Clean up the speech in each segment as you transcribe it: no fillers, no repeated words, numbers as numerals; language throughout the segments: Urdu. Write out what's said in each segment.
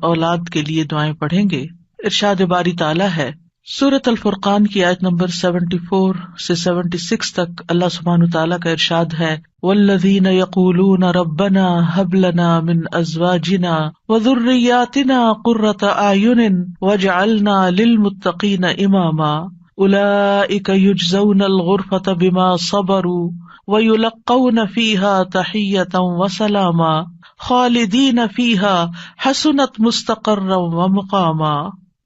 اولاد کے لیے دعائیں پڑھیں گے. ارشاد باری تعالیٰ ہے سورۃ الفرقان کی آیت نمبر 74 سے 76 تک اللہ سبحانہ تعالیٰ کا ارشاد ہے والذین یقولون ربنا ھب لنا من ازواجنا وذریاتنا قرۃ اعین واجعلنا للمتقین اماما اولئک یجزون الغرفۃ بما صبروا ویلقون فیہا تحیۃ وسلاما خالدین فیہا حسنت مستقرا ومقاما.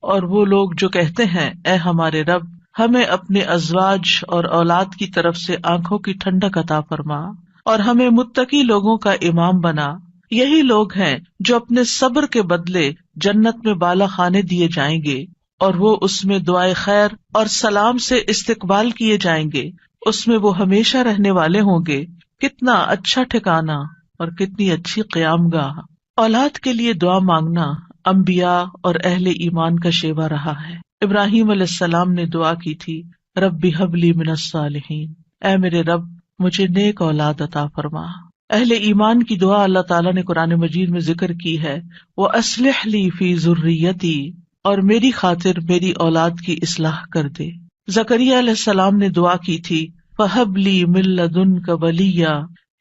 اور وہ لوگ جو کہتے ہیں اے ہمارے رب ہمیں اپنے ازواج اور اولاد کی طرف سے آنکھوں کی ٹھنڈک عطا فرما اور ہمیں متقی لوگوں کا امام بنا، یہی لوگ ہیں جو اپنے صبر کے بدلے جنت میں بالا خانے دیے جائیں گے اور وہ اس میں دعائے خیر اور سلام سے استقبال کیے جائیں گے، اس میں وہ ہمیشہ رہنے والے ہوں گے. کتنا اچھا ٹھکانہ اور کتنی اچھی قیام گاہ. اولاد کے لیے دعا مانگنا انبیاء اور اہل ایمان کا شیوا رہا ہے. ابراہیم علیہ السلام نے دعا کی تھی رب ھب لی من الصالحین، اے میرے رب مجھے نیک اولاد عطا فرما. اہل ایمان کی دعا اللہ تعالیٰ نے قرآن مجید میں ذکر کی ہے وَأَصْلِحْ لِي فِي ذُرِّيَّتِي، اور میری خاطر میری اولاد کی اصلاح کر دے. زکریا علیہ السلام نے دعا کی تھی فَهَبْ لِي مِن لَّدُنْكَ وَلِيًّا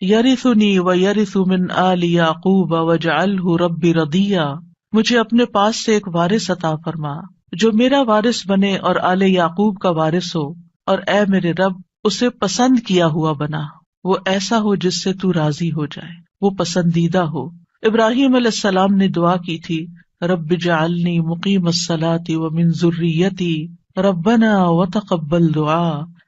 يَرِثُنِي وَيَرِثُ مِنْ آلِ يَعْقُوبَ وَاجْعَلْهُ رَبِّ رَضِيًّا، مجھے اپنے پاس سے ایک وارث عطا فرما جو میرا وارث بنے اور آل یعقوب کا وارث ہو، اور اے میرے رب اسے پسند کیا ہوا بنا، وہ ایسا ہو جس سے تو راضی ہو جائے، وہ پسندیدہ ہو. ابراہیم علیہ السلام نے دعا کی تھی رب اجعلنی مقیم الصلاۃ ومن ذریتی ربنا وتقبل دعا،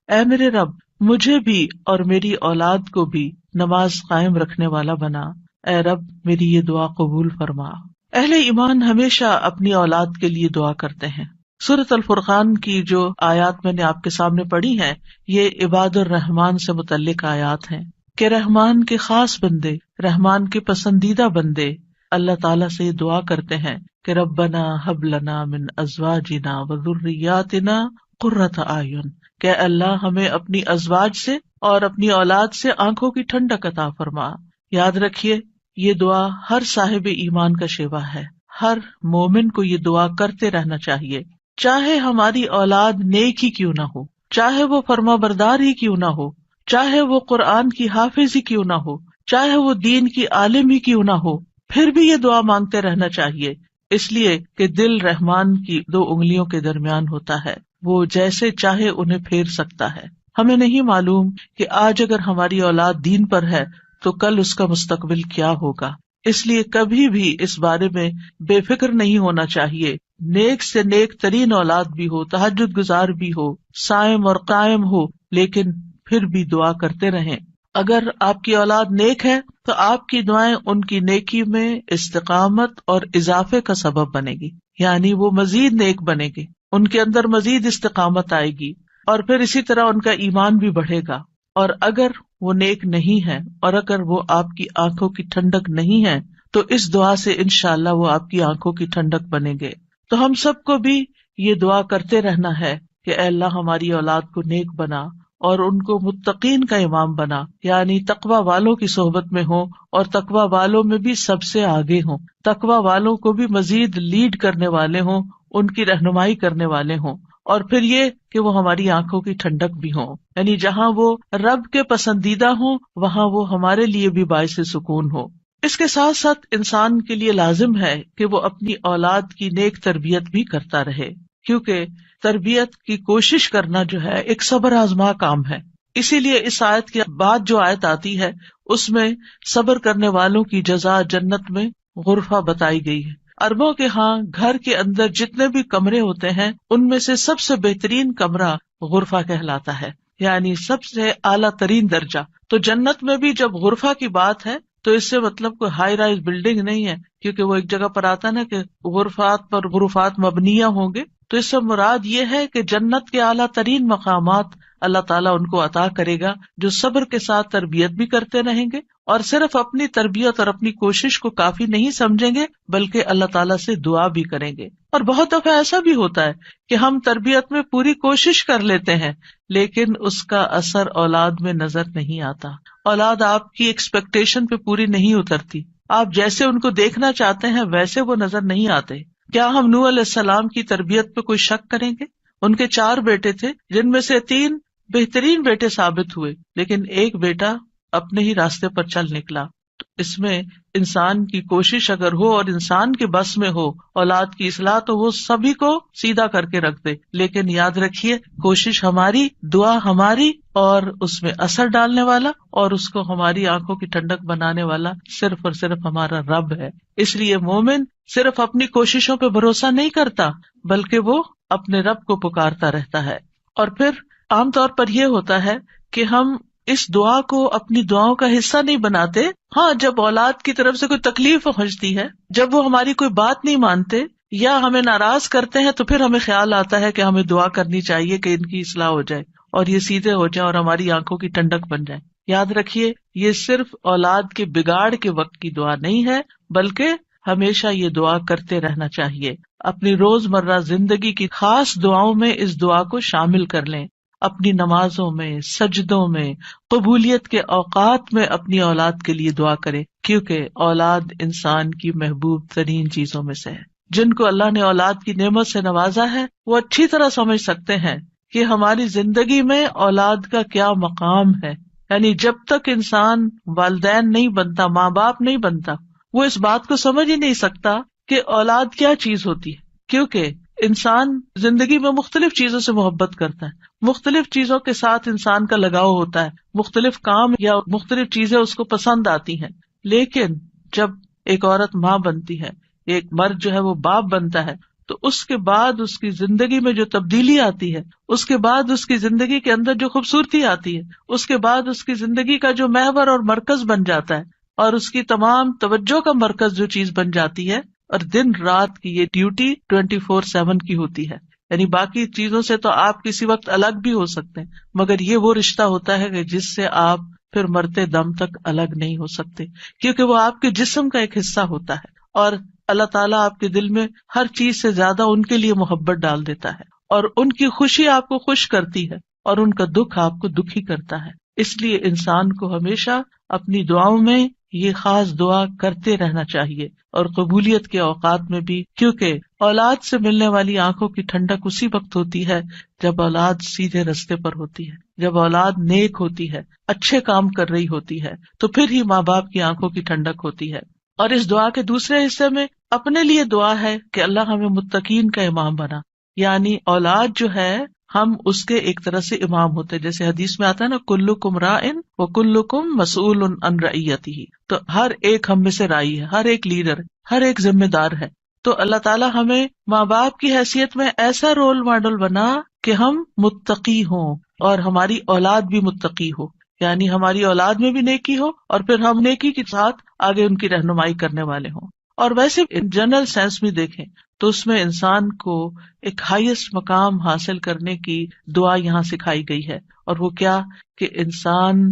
اے میرے رب مجھے بھی اور میری اولاد کو بھی نماز قائم رکھنے والا بنا، اے رب میری یہ دعا قبول فرما. اہل ایمان ہمیشہ اپنی اولاد کے لیے دعا کرتے ہیں. سورۃ الفرقان کی جو آیات میں نے آپ کے سامنے پڑھی ہیں یہ عباد الرحمان سے متعلق آیات ہیں کہ رحمان کے خاص بندے، رحمان کے پسندیدہ بندے اللہ تعالیٰ سے دعا کرتے ہیں کہ ربنا ھب لنا من ازواجنا وذریاتنا قرۃ اعین، کہ اللہ ہمیں اپنی ازواج سے اور اپنی اولاد سے آنکھوں کی ٹھنڈک عطا فرما. یاد رکھیے یہ دعا ہر صاحب ایمان کا شیوا ہے. ہر مومن کو یہ دعا کرتے رہنا چاہیے، چاہے ہماری اولاد نیک ہی کیوں نہ ہو، چاہے وہ فرما بردار ہی کیوں نہ ہو، چاہے وہ قرآن کی حافظ ہی کیوں نہ ہو، چاہے وہ دین کی عالم ہی کیوں نہ ہو، پھر بھی یہ دعا مانگتے رہنا چاہیے، اس لیے کہ دل رحمان کی 2 انگلیوں کے درمیان ہوتا ہے، وہ جیسے چاہے انہیں پھیر سکتا ہے. ہمیں نہیں معلوم کہ آج اگر ہماری اولاد دین پر ہے تو کل اس کا مستقبل کیا ہوگا، اس لیے کبھی بھی اس بارے میں بے فکر نہیں ہونا چاہیے. نیک سے نیک ترین اولاد بھی ہو، تہجد گزار بھی ہو، صائم اور قائم ہو، لیکن پھر بھی دعا کرتے رہیں. اگر آپ کی اولاد نیک ہے تو آپ کی دعائیں ان کی نیکی میں استقامت اور اضافے کا سبب بنے گی، یعنی وہ مزید نیک بنے گی، ان کے اندر مزید استقامت آئے گی اور پھر اسی طرح ان کا ایمان بھی بڑھے گا. اور اگر وہ نیک نہیں ہے اور اگر وہ آپ کی آنکھوں کی ٹھنڈک نہیں ہے تو اس دعا سے انشاءاللہ وہ آپ کی آنکھوں کی ٹھنڈک بنیں گے. تو ہم سب کو بھی یہ دعا کرتے رہنا ہے کہ اے اللہ ہماری اولاد کو نیک بنا اور ان کو متقین کا امام بنا، یعنی تقوی والوں کی صحبت میں ہوں اور تقوی والوں میں بھی سب سے آگے ہوں، تقوی والوں کو بھی مزید لیڈ کرنے والے ہوں، ان کی رہنمائی کرنے والے ہوں. اور پھر یہ کہ وہ ہماری آنکھوں کی ٹھنڈک بھی ہوں، یعنی جہاں وہ رب کے پسندیدہ ہوں وہاں وہ ہمارے لیے بھی باعث سکون ہو. اس کے ساتھ ساتھ انسان کے لیے لازم ہے کہ وہ اپنی اولاد کی نیک تربیت بھی کرتا رہے، کیونکہ تربیت کی کوشش کرنا جو ہے ایک صبر آزما کام ہے. اسی لیے اس آیت کے بعد جو آیت آتی ہے اس میں صبر کرنے والوں کی جزا جنت میں غرفہ بتائی گئی ہے. عربوں کے ہاں گھر کے اندر جتنے بھی کمرے ہوتے ہیں ان میں سے سب سے بہترین کمرہ غرفہ کہلاتا ہے، یعنی سب سے اعلیٰ ترین درجہ. تو جنت میں بھی جب غرفہ کی بات ہے تو اس سے مطلب کوئی ہائی رائز بلڈنگ نہیں ہے، کیونکہ وہ ایک جگہ پر آتا نا کہ غرفات پر غرفات مبنیہ ہوں گے، تو اس سے مراد یہ ہے کہ جنت کے اعلیٰ ترین مقامات اللہ تعالیٰ ان کو عطا کرے گا جو صبر کے ساتھ تربیت بھی کرتے رہیں گے اور صرف اپنی تربیت اور اپنی کوشش کو کافی نہیں سمجھیں گے بلکہ اللہ تعالیٰ سے دعا بھی کریں گے. اور بہت دفعہ ایسا بھی ہوتا ہے کہ ہم تربیت میں پوری کوشش کر لیتے ہیں لیکن اس کا اثر اولاد میں نظر نہیں آتا، اولاد آپ کی ایکسپیکٹیشن پہ پوری نہیں اترتی. آپ جیسے ان کو دیکھنا چاہتے ہیں ویسے وہ نظر نہیں آتے۔ کیا ہم نوح علیہ السلام کی تربیت پہ کوئی شک کریں گے؟ ان کے 4 بیٹے تھے، جن میں سے 3 بہترین بیٹے ثابت ہوئے، لیکن ایک بیٹا اپنے ہی راستے پر چل نکلا۔ تو اس میں انسان کی کوشش اگر ہو اور انسان کے بس میں ہو اولاد کی اصلاح، تو وہ سبھی کو سیدھا کر کے رکھ دے، لیکن یاد رکھیے کوشش ہماری، دعا ہماری، اور اس میں اثر ڈالنے والا اور اس کو ہماری آنکھوں کی ٹھنڈک بنانے والا صرف اور صرف ہمارا رب ہے۔ اس لیے مومن صرف اپنی کوششوں پہ بھروسہ نہیں کرتا، بلکہ وہ اپنے رب کو پکارتا رہتا ہے۔ اور پھر عام طور پر یہ ہوتا ہے کہ ہم اس دعا کو اپنی دعاؤں کا حصہ نہیں بناتے۔ ہاں، جب اولاد کی طرف سے کوئی تکلیف پہنچتی ہے، جب وہ ہماری کوئی بات نہیں مانتے یا ہمیں ناراض کرتے ہیں، تو پھر ہمیں خیال آتا ہے کہ ہمیں دعا کرنی چاہیے کہ ان کی اصلاح ہو جائے اور یہ سیدھے ہو جائیں اور ہماری آنکھوں کی ٹھنڈک بن جائے۔ یاد رکھیے، یہ صرف اولاد کے بگاڑ کے وقت کی دعا نہیں ہے، بلکہ ہمیشہ یہ دعا کرتے رہنا چاہیے۔ اپنی روزمرہ زندگی کی خاص دعاؤں میں اس دعا کو شامل کر لیں، اپنی نمازوں میں، سجدوں میں، قبولیت کے اوقات میں اپنی اولاد کے لیے دعا کریں، کیونکہ اولاد انسان کی محبوب ترین چیزوں میں سے ہے۔ جن کو اللہ نے اولاد کی نعمت سے نوازا ہے، وہ اچھی طرح سمجھ سکتے ہیں کہ ہماری زندگی میں اولاد کا کیا مقام ہے۔ یعنی جب تک انسان والدین نہیں بنتا، ماں باپ نہیں بنتا، وہ اس بات کو سمجھ ہی نہیں سکتا کہ اولاد کیا چیز ہوتی ہے، کیونکہ انسان زندگی میں مختلف چیزوں سے محبت کرتا ہے، مختلف چیزوں کے ساتھ انسان کا لگاؤ ہوتا ہے، مختلف کام یا مختلف چیزیں اس کو پسند آتی ہیں، لیکن جب ایک عورت ماں بنتی ہے، ایک مرد جو ہے وہ باپ بنتا ہے، تو اس کے بعد اس کی زندگی میں جو تبدیلی آتی ہے، اس کے بعد اس کی زندگی کے اندر جو خوبصورتی آتی ہے، اس کے بعد اس کی زندگی کا جو محور اور مرکز بن جاتا ہے، اور اس کی تمام توجہ کا مرکز جو چیز بن جاتی ہے، اور دن رات کی یہ ڈیوٹی 24/7 کی ہوتی ہے۔ یعنی باقی چیزوں سے تو آپ کسی وقت الگ بھی ہو سکتے ہیں، مگر یہ وہ رشتہ ہوتا ہے کہ جس سے آپ پھر مرتے دم تک الگ نہیں ہو سکتے، کیونکہ وہ آپ کے جسم کا ایک حصہ ہوتا ہے، اور اللہ تعالیٰ آپ کے دل میں ہر چیز سے زیادہ ان کے لیے محبت ڈال دیتا ہے، اور ان کی خوشی آپ کو خوش کرتی ہے اور ان کا دکھ آپ کو دکھی کرتا ہے۔ اس لیے انسان کو ہمیشہ اپنی دعاؤں میں یہ خاص دعا کرتے رہنا چاہیے، اور قبولیت کے اوقات میں بھی، کیونکہ اولاد سے ملنے والی آنکھوں کی ٹھنڈک اسی وقت ہوتی ہے جب اولاد سیدھے رستے پر ہوتی ہے، جب اولاد نیک ہوتی ہے، اچھے کام کر رہی ہوتی ہے، تو پھر ہی ماں باپ کی آنکھوں کی ٹھنڈک ہوتی ہے۔ اور اس دعا کے دوسرے حصے میں اپنے لیے دعا ہے کہ اللہ ہمیں متقین کا امام بنا، یعنی اولاد جو ہے ہم اس کے ایک طرح سے امام ہوتے ہیں، جیسے حدیث میں آتا ہے نا، کلکم راعٍ وکلکم مسئول عن رعیتہ، تو ہر ایک ہم میں سے راعی ہے، ہر ایک لیڈر، ہر ایک ذمہ دار ہے۔ تو اللہ تعالیٰ ہمیں ماں باپ کی حیثیت میں ایسا رول ماڈل بنا کہ ہم متقی ہوں اور ہماری اولاد بھی متقی ہو، یعنی ہماری اولاد میں بھی نیکی ہو اور پھر ہم نیکی کے ساتھ آگے ان کی رہنمائی کرنے والے ہوں۔ اور ویسے جنرل سینس بھی دیکھیں تو اس میں انسان کو ایک ہائیسٹ مقام حاصل کرنے کی دعا یہاں سکھائی گئی ہے، اور وہ کیا کہ انسان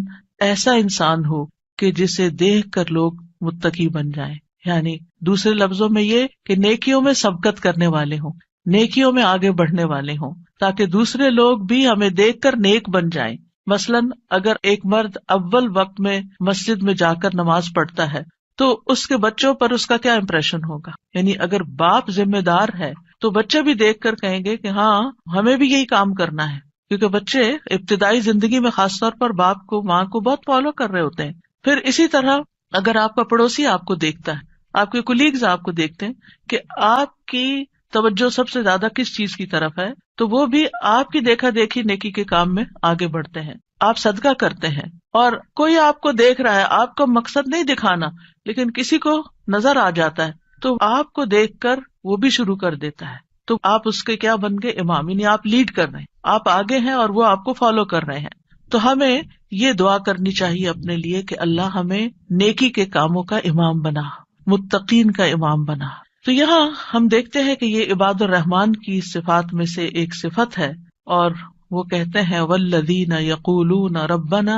ایسا انسان ہو کہ جسے دیکھ کر لوگ متقی بن جائیں، یعنی دوسرے لفظوں میں یہ کہ نیکیوں میں سبقت کرنے والے ہوں، نیکیوں میں آگے بڑھنے والے ہوں، تاکہ دوسرے لوگ بھی ہمیں دیکھ کر نیک بن جائیں۔ مثلاً اگر ایک مرد اول وقت میں مسجد میں جا کر نماز پڑھتا ہے تو اس کے بچوں پر اس کا کیا امپریشن ہوگا، یعنی اگر باپ ذمہ دار ہے تو بچے بھی دیکھ کر کہیں گے کہ ہاں ہمیں بھی یہی کام کرنا ہے، کیونکہ بچے ابتدائی زندگی میں خاص طور پر باپ کو، ماں کو بہت فالو کر رہے ہوتے ہیں۔ پھر اسی طرح اگر آپ کا پڑوسی آپ کو دیکھتا ہے، آپ کے کولیگز آپ کو دیکھتے ہیں کہ آپ کی توجہ سب سے زیادہ کس چیز کی طرف ہے، تو وہ بھی آپ کی دیکھا دیکھی نیکی کے کام میں آگے بڑھتے ہیں۔ آپ صدقہ کرتے ہیں اور کوئی آپ کو دیکھ رہا ہے، آپ کا مقصد نہیں دکھانا، لیکن کسی کو نظر آ جاتا ہے تو آپ کو دیکھ کر وہ بھی شروع کر دیتا ہے، تو آپ اس کے کیا بن گئے؟ امام، یعنی آپ لیڈ کر رہے ہیں، آپ آگے ہیں اور وہ آپ کو فالو کر رہے ہیں۔ تو ہمیں یہ دعا کرنی چاہیے اپنے لیے کہ اللہ ہمیں نیکی کے کاموں کا امام بنا، متقین کا امام بنا۔ تو یہاں ہم دیکھتے ہیں کہ یہ عباد الرحمن کی صفات میں سے ایک صفت ہے، اور وہ کہتے ہیں والذین یقولون ربنا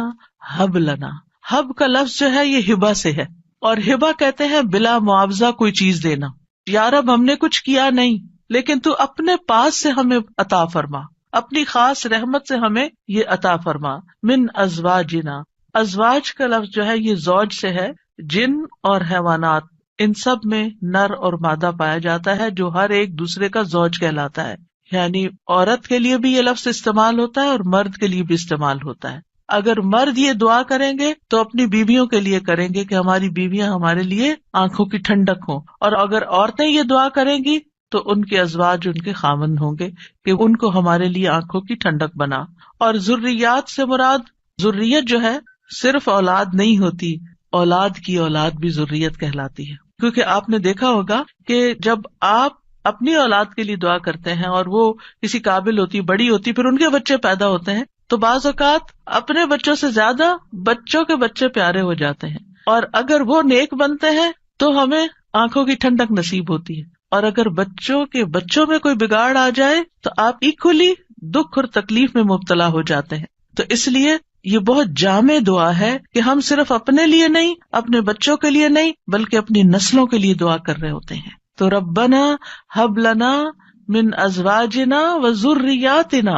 ہب لنا۔ ہب کا لفظ جو ہے یہ ہبہ سے ہے، اور ہبہ کہتے ہیں بلا معاوضہ کوئی چیز دینا۔ یا رب ہم نے کچھ کیا نہیں، لیکن تو اپنے پاس سے ہمیں عطا فرما، اپنی خاص رحمت سے ہمیں یہ عطا فرما۔ من ازواجنا، ازواج کا لفظ جو ہے یہ زوج سے ہے، جن اور حیوانات ان سب میں نر اور مادہ پایا جاتا ہے جو ہر ایک دوسرے کا زوج کہلاتا ہے. یعنی عورت کے لیے بھی یہ لفظ استعمال ہوتا ہے اور مرد کے لیے بھی استعمال ہوتا ہے. اگر مرد یہ دعا کریں گے تو اپنی بیویوں کے لیے کریں گے کہ ہماری بیویاں ہمارے لیے آنکھوں کی ٹھنڈک ہوں، اور اگر عورتیں یہ دعا کریں گی تو ان کے ازواج ان کے خاوند ہوں گے کہ ان کو ہمارے لیے آنکھوں کی ٹھنڈک بنا. اور ذریات سے مراد ذریت جو ہے صرف اولاد نہیں ہوتی، اولاد کی اولاد بھی ذریت کہلاتی ہے. کیونکہ آپ نے دیکھا ہوگا کہ جب آپ اپنی اولاد کے لیے دعا کرتے ہیں اور وہ کسی قابل ہوتی، بڑی ہوتی، پھر ان کے بچے پیدا ہوتے ہیں تو بعض اوقات اپنے بچوں سے زیادہ بچوں کے بچے پیارے ہو جاتے ہیں، اور اگر وہ نیک بنتے ہیں تو ہمیں آنکھوں کی ٹھنڈک نصیب ہوتی ہے، اور اگر بچوں کے بچوں میں کوئی بگاڑ آ جائے تو آپ ایکولی دکھ اور تکلیف میں مبتلا ہو جاتے ہیں. تو اس لیے یہ بہت جامع دعا ہے کہ ہم صرف اپنے لیے نہیں، اپنے بچوں کے لیے نہیں، بلکہ اپنی نسلوں کے لیے دعا کر رہے ہوتے ہیں. تو ربنا ہب لنا من ازواجنا و ذریاتنا،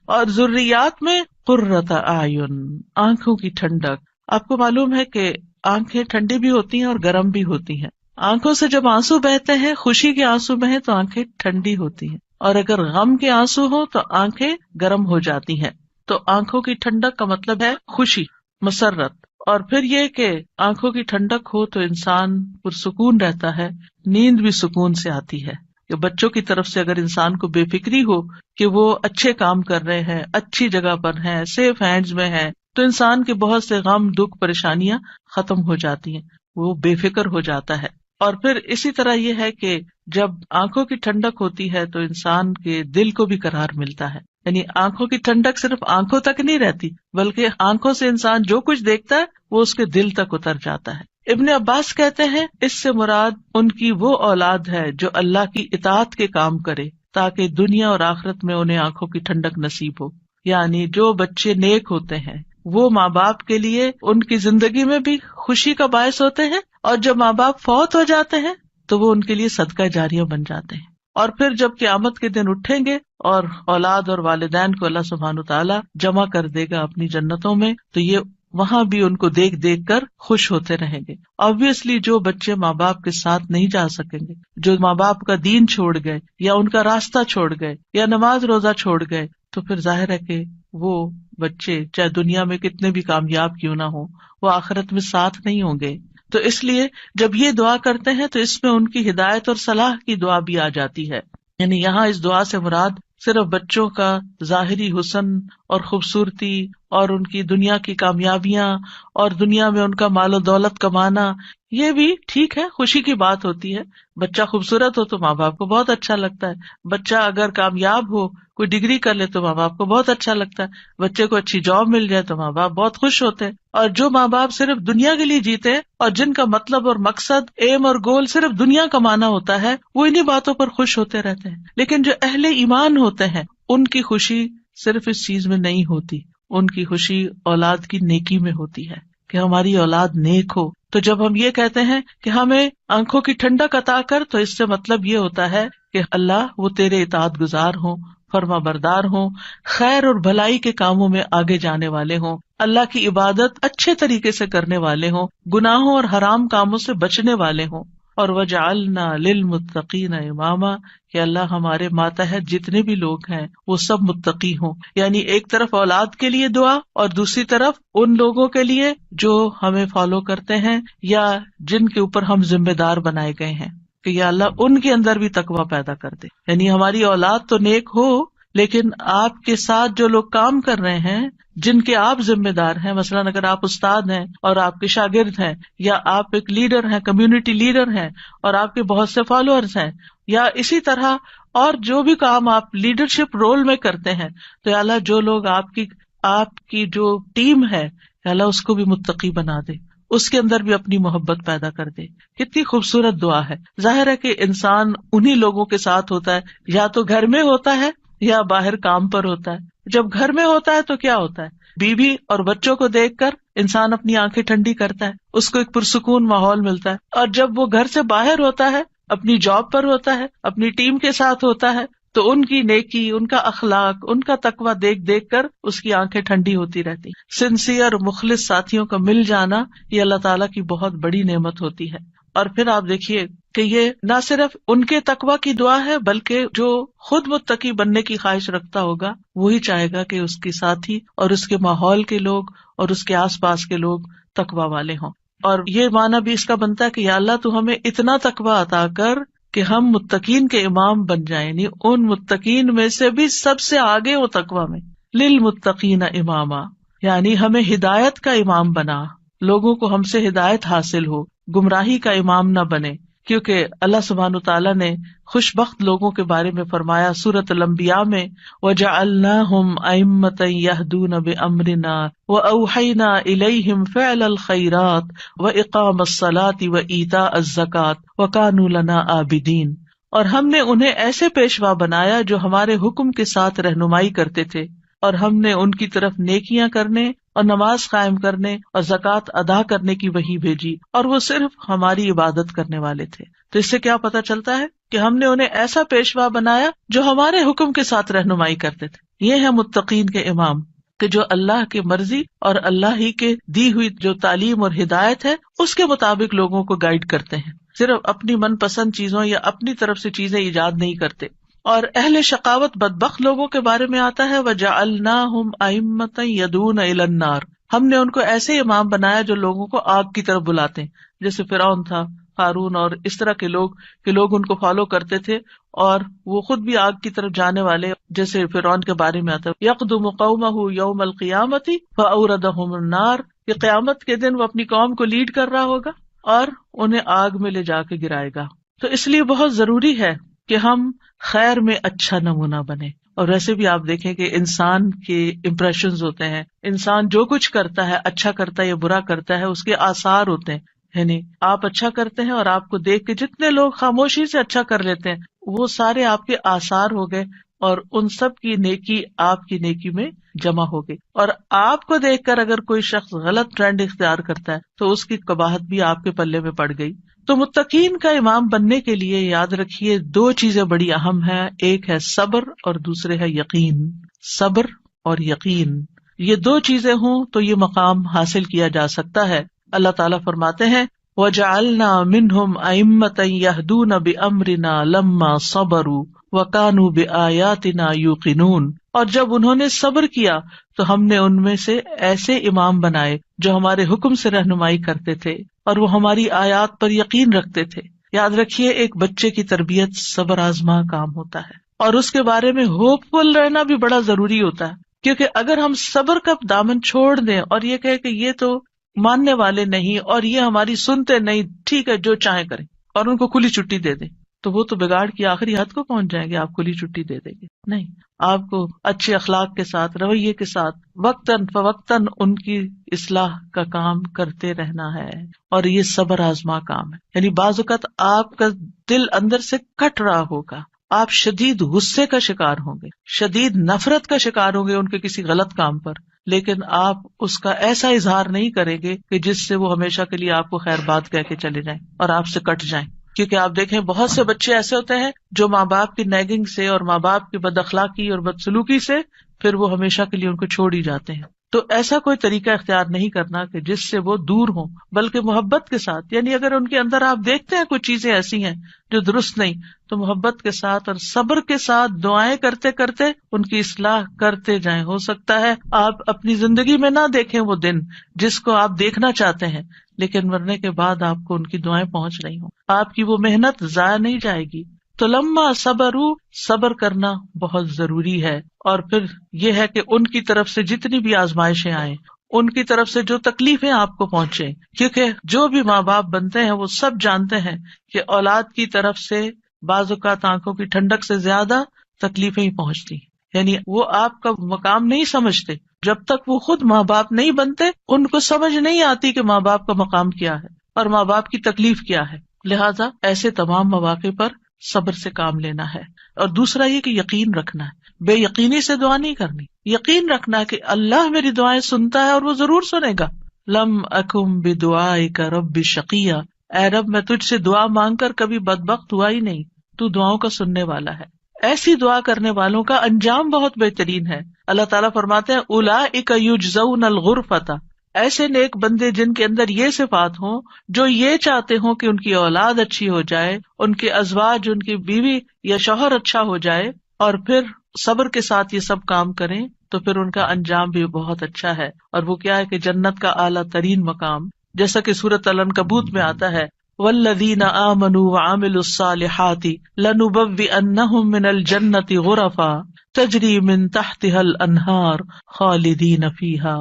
اور ذریات میں قرۃ اعین، آنکھوں کی ٹھنڈک. آپ کو معلوم ہے کہ آنکھیں ٹھنڈی بھی ہوتی ہیں اور گرم بھی ہوتی ہیں. آنکھوں سے جب آنسو بہتے ہیں، خوشی کے آنسو بہیں تو آنکھیں ٹھنڈی ہوتی ہیں، اور اگر غم کے آنسو ہوں تو آنکھیں گرم ہو جاتی ہیں. تو آنکھوں کی ٹھنڈک کا مطلب ہے خوشی، مسرت. اور پھر یہ کہ آنکھوں کی ٹھنڈک ہو تو انسان پرسکون رہتا ہے، نیند بھی سکون سے آتی ہے. کہ بچوں کی طرف سے اگر انسان کو بے فکری ہو کہ وہ اچھے کام کر رہے ہیں، اچھی جگہ پر ہیں، سیف ہینڈز میں ہیں، تو انسان کے بہت سے غم، دکھ، پریشانیاں ختم ہو جاتی ہیں، وہ بے فکر ہو جاتا ہے. اور پھر اسی طرح یہ ہے کہ جب آنکھوں کی ٹھنڈک ہوتی ہے تو انسان کے دل کو بھی قرار ملتا ہے. یعنی آنکھوں کی ٹھنڈک صرف آنکھوں تک نہیں رہتی، بلکہ آنکھوں سے انسان جو کچھ دیکھتا ہے وہ اس کے دل تک اتر جاتا ہے. ابن عباس کہتے ہیں اس سے مراد ان کی وہ اولاد ہے جو اللہ کی اطاعت کے کام کرے تاکہ دنیا اور آخرت میں انہیں آنکھوں کی ٹھنڈک نصیب ہو. یعنی جو بچے نیک ہوتے ہیں وہ ماں باپ کے لیے ان کی زندگی میں بھی خوشی کا باعث ہوتے ہیں، اور جب ماں باپ فوت ہو جاتے ہیں تو وہ ان کے لیے صدقہ جاریہ بن جاتے ہیں. اور پھر جب قیامت کے دن اٹھیں گے اور اولاد اور والدین کو اللہ سبحانہ تعالیٰ جمع کر دے گا اپنی جنتوں میں، تو یہ وہاں بھی ان کو دیکھ دیکھ کر خوش ہوتے رہیں گے. obviously جو بچے ماں باپ کے ساتھ نہیں جا سکیں گے، جو ماں باپ کا دین چھوڑ گئے یا ان کا راستہ چھوڑ گئے یا نماز روزہ چھوڑ گئے، تو پھر ظاہر ہے کہ وہ بچے چاہے دنیا میں کتنے بھی کامیاب کیوں نہ ہوں، وہ آخرت میں ساتھ نہیں ہوں گے. تو اس لیے جب یہ دعا کرتے ہیں تو اس میں ان کی ہدایت اور صلاح کی دعا بھی آ جاتی ہے. یعنی یہاں اس دعا سے مراد صرف بچوں کا ظاہری حسن اور خوبصورتی اور ان کی دنیا کی کامیابیاں اور دنیا میں ان کا مال و دولت کمانا، یہ بھی ٹھیک ہے، خوشی کی بات ہوتی ہے. بچہ خوبصورت ہو تو ماں باپ کو بہت اچھا لگتا ہے، بچہ اگر کامیاب ہو، کوئی ڈگری کر لے تو ماں باپ کو بہت اچھا لگتا ہے، بچے کو اچھی جاب مل جائے تو ماں باپ بہت خوش ہوتے ہیں. اور جو ماں باپ صرف دنیا کے لیے جیتے ہیں اور جن کا مطلب اور مقصد، ایم اور گول صرف دنیا کمانا ہوتا ہے، وہ انہی باتوں پر خوش ہوتے رہتے ہیں. لیکن جو اہل ایمان ہوتے ہیں ان کی خوشی صرف اس چیز میں نہیں ہوتی، ان کی خوشی اولاد کی نیکی میں ہوتی ہے کہ ہماری اولاد نیک ہو. تو جب ہم یہ کہتے ہیں کہ ہمیں آنکھوں کی ٹھنڈک عطا کر، تو اس سے مطلب یہ ہوتا ہے کہ اللہ وہ تیرے اطاعت گزار ہوں، فرما بردار ہوں، خیر اور بھلائی کے کاموں میں آگے جانے والے ہوں، اللہ کی عبادت اچھے طریقے سے کرنے والے ہوں، گناہوں اور حرام کاموں سے بچنے والے ہوں. اور وجعلنا للمتقین اماما، کہ اللہ ہمارے ماتحت جتنے بھی لوگ ہیں وہ سب متقی ہوں. یعنی ایک طرف اولاد کے لیے دعا اور دوسری طرف ان لوگوں کے لیے جو ہمیں فالو کرتے ہیں یا جن کے اوپر ہم ذمہ دار بنائے گئے ہیں کہ یا اللہ ان کے اندر بھی تقویٰ پیدا کر دے. یعنی ہماری اولاد تو نیک ہو، لیکن آپ کے ساتھ جو لوگ کام کر رہے ہیں، جن کے آپ ذمہ دار ہیں، مثلاً اگر آپ استاد ہیں اور آپ کے شاگرد ہیں، یا آپ ایک لیڈر ہیں، کمیونٹی لیڈر ہیں اور آپ کے بہت سے فالوورز ہیں، یا اسی طرح اور جو بھی کام آپ لیڈرشپ رول میں کرتے ہیں، تو یا اللہ جو لوگ آپ کی جو ٹیم ہے، یا اللہ اس کو بھی متقی بنا دے، اس کے اندر بھی اپنی محبت پیدا کر دے. کتنی خوبصورت دعا ہے. ظاہر ہے کہ انسان انہی لوگوں کے ساتھ ہوتا ہے، یا تو گھر میں ہوتا ہے یا باہر کام پر ہوتا ہے. جب گھر میں ہوتا ہے تو کیا ہوتا ہے، بیوی اور بچوں کو دیکھ کر انسان اپنی آنکھیں ٹھنڈی کرتا ہے، اس کو ایک پرسکون ماحول ملتا ہے. اور جب وہ گھر سے باہر ہوتا ہے، اپنی جاب پر ہوتا ہے، اپنی ٹیم کے ساتھ ہوتا ہے، تو ان کی نیکی، ان کا اخلاق، ان کا تقوی دیکھ دیکھ کر اس کی آنکھیں ٹھنڈی ہوتی رہتی. سنسیئر مخلص ساتھیوں کا مل جانا یہ اللہ تعالیٰ کی بہت بڑی نعمت ہوتی ہے. اور پھر آپ دیکھیے کہ یہ نہ صرف ان کے تقوی کی دعا ہے بلکہ جو خود متقی بننے کی خواہش رکھتا ہوگا وہی چاہے گا کہ اس کی ساتھی اور اس کے ماحول کے لوگ اور اس کے آس پاس کے لوگ تقوی والے ہوں. اور یہ معنی بھی اس کا بنتا ہے کہ یا اللہ تو ہمیں اتنا تقوی عطا کر کہ ہم متقین کے امام بن جائیں، یعنی ان متقین میں سے بھی سب سے آگے ہو تقوی میں. للمتقین اماما، یعنی ہمیں ہدایت کا امام بنا، لوگوں کو ہم سے ہدایت حاصل ہو، گمراہی کا امام نہ بنے. کیونکہ اللہ سبحانہ تعالیٰ نے خوش بخت لوگوں کے بارے میں فرمایا سورۃ الانبیاء میں، وَجَعَلْنَاهُمْ أَئِمَّةً يَهْدُونَ بِأَمْرِنَا وَأَوْحَيْنَا إِلَيْهِمْ فِعْلَ الْخَيْرَاتِ وَإِقَامَ الصَّلَاةِ وَإِيتَاءَ الزَّكَاةِ وَكَانُوا لَنَا عَابِدِينَ. اور ہم نے انہیں ایسے پیشوا بنایا جو ہمارے حکم کے ساتھ رہنمائی کرتے تھے، اور ہم نے ان کی طرف نیکیاں کرنے اور نماز قائم کرنے اور زکوٰۃ ادا کرنے کی وحی بھیجی، اور وہ صرف ہماری عبادت کرنے والے تھے. تو اس سے کیا پتہ چلتا ہے کہ ہم نے انہیں ایسا پیشوا بنایا جو ہمارے حکم کے ساتھ رہنمائی کرتے تھے. یہ ہے متقین کے امام کہ جو اللہ کی مرضی اور اللہ ہی کے دی ہوئی جو تعلیم اور ہدایت ہے اس کے مطابق لوگوں کو گائیڈ کرتے ہیں، صرف اپنی من پسند چیزوں یا اپنی طرف سے چیزیں ایجاد نہیں کرتے. اور اہل شقاوت بدبخت لوگوں کے بارے میں آتا ہے وَجَعَلْنَاهُمْ أَئِمَّةً يَدْعُونَ إِلَى النَّارِ، ہم نے ان کو ایسے امام بنایا جو لوگوں کو آگ کی طرف بلاتے ہیں، جیسے فرعون تھا، قارون اور اس طرح کے لوگ کہ لوگ ان کو فالو کرتے تھے اور وہ خود بھی آگ کی طرف جانے والے. جیسے فرعون کے بارے میں آتا ہے يَقْدُمُ قَوْمَهُ يَوْمَ الْقِيَامَةِ فَأَوْرَدَهُمُ النَّارِ، کہ قیامت کے دن وہ اپنی قوم کو لیڈ کر رہا ہوگا اور انہیں آگ میں لے جا کے گرائے گا. تو اس لیے بہت ضروری ہے کہ ہم خیر میں اچھا نمونہ بنے. اور ویسے بھی آپ دیکھیں کہ انسان کے امپریشنز ہوتے ہیں، انسان جو کچھ کرتا ہے اچھا کرتا ہے یا برا کرتا ہے اس کے آثار ہوتے ہیں. یعنی آپ اچھا کرتے ہیں اور آپ کو دیکھ کے جتنے لوگ خاموشی سے اچھا کر لیتے ہیں وہ سارے آپ کے آثار ہو گئے، اور ان سب کی نیکی آپ کی نیکی میں جمع ہو گئی. اور آپ کو دیکھ کر اگر کوئی شخص غلط ٹرینڈ اختیار کرتا ہے تو اس کی قباحت بھی آپ کے پلے میں پڑ گئی. تو متقین کا امام بننے کے لیے یاد رکھیے دو چیزیں بڑی اہم ہیں، ایک ہے صبر اور دوسرے ہے یقین. صبر اور یقین، یہ دو چیزیں ہوں تو یہ مقام حاصل کیا جا سکتا ہے. اللہ تعالیٰ فرماتے ہیں وَجَعَلْنَا مِنْهُمْ أَئِمَّةً يَهْدُونَ بِأَمْرِنَا لَمَّا صَبَرُوا وَكَانُوا بِآيَاتِنَا يُوقِنُونَ. اور جب انہوں نے صبر کیا تو ہم نے ان میں سے ایسے امام بنائے جو ہمارے حکم سے رہنمائی کرتے تھے اور وہ ہماری آیات پر یقین رکھتے تھے. یاد رکھیے ایک بچے کی تربیت صبر آزما کام ہوتا ہے، اور اس کے بارے میں ہوپ فل رہنا بھی بڑا ضروری ہوتا ہے. کیونکہ اگر ہم صبر کا دامن چھوڑ دیں اور یہ کہے کہ یہ تو ماننے والے نہیں اور یہ ہماری سنتے نہیں، ٹھیک ہے جو چاہیں کریں، اور ان کو کھلی چھٹی دے دیں، تو وہ تو بگاڑ کی آخری حد کو پہنچ جائیں گے. آپ کھلی چھٹی دے دیں گے نہیں، آپ کو اچھے اخلاق کے ساتھ، رویے کے ساتھ وقتاً فوقتاً ان کی اصلاح کا کام کرتے رہنا ہے. اور یہ صبر آزما کام ہے. یعنی بعض اوقات آپ کا دل اندر سے کٹ رہا ہوگا، آپ شدید غصے کا شکار ہوں گے، شدید نفرت کا شکار ہوں گے ان کے کسی غلط کام پر، لیکن آپ اس کا ایسا اظہار نہیں کریں گے کہ جس سے وہ ہمیشہ کے لیے آپ کو خیر بات کہہ کے چلے جائیں اور آپ سے کٹ جائیں. کیونکہ آپ دیکھیں بہت سے بچے ایسے ہوتے ہیں جو ماں باپ کی نیگنگ سے اور ماں باپ کی بد اخلاقی اور بدسلوکی سے پھر وہ ہمیشہ کے لیے ان کو چھوڑ ہی جاتے ہیں. تو ایسا کوئی طریقہ اختیار نہیں کرنا کہ جس سے وہ دور ہوں، بلکہ محبت کے ساتھ. یعنی اگر ان کے اندر آپ دیکھتے ہیں کچھ چیزیں ایسی ہیں جو درست نہیں، تو محبت کے ساتھ اور صبر کے ساتھ دعائیں کرتے کرتے ان کی اصلاح کرتے جائیں. ہو سکتا ہے آپ اپنی زندگی میں نہ دیکھیں وہ دن جس کو آپ دیکھنا چاہتے ہیں، لیکن مرنے کے بعد آپ کو ان کی دعائیں پہنچ رہی ہوں، آپ کی وہ محنت ضائع نہیں جائے گی. تو لما صبروا، صبر کرنا بہت ضروری ہے. اور پھر یہ ہے کہ ان کی طرف سے جتنی بھی آزمائشیں آئیں، ان کی طرف سے جو تکلیفیں آپ کو پہنچے، کیونکہ جو بھی ماں باپ بنتے ہیں وہ سب جانتے ہیں کہ اولاد کی طرف سے بعض اوقات آنکھوں کی ٹھنڈک سے زیادہ تکلیفیں ہی پہنچتی ہیں. یعنی وہ آپ کا مقام نہیں سمجھتے جب تک وہ خود ماں باپ نہیں بنتے. ان کو سمجھ نہیں آتی کہ ماں باپ کا مقام کیا ہے اور ماں باپ کی تکلیف کیا ہے. لہٰذا ایسے تمام مواقع پر صبر سے کام لینا ہے. اور دوسرا یہ کہ یقین رکھنا ہے، بے یقینی سے دعا نہیں کرنی. یقین رکھنا ہے کہ اللہ میری دعائیں سنتا ہے اور وہ ضرور سنے گا. لم اکم بدعائک رب شقیہ، اے رب میں تجھ سے دعا مانگ کر کبھی بدبخت ہوا ہی نہیں، تو دعاؤں کا سننے والا ہے. ایسی دعا کرنے والوں کا انجام بہت بہترین ہے. اللہ تعالیٰ فرماتے ہیں اولئک یجزون الغرفۃ، ایسے نیک بندے جن کے اندر یہ صفات ہوں، جو یہ چاہتے ہوں کہ ان کی اولاد اچھی ہو جائے، ان کے ازواج، ان کی بیوی یا شوہر اچھا ہو جائے، اور پھر صبر کے ساتھ یہ سب کام کریں، تو پھر ان کا انجام بھی بہت اچھا ہے. اور وہ کیا ہے کہ جنت کا اعلیٰ ترین مقام، جیسا کہ سورۃ العنکبوت میں آتا ہے والذین آمنوا وعملوا الصالحات لنبوئنہم من الجنۃ غرفا تجری من تحتها الانہار خالدین فیہا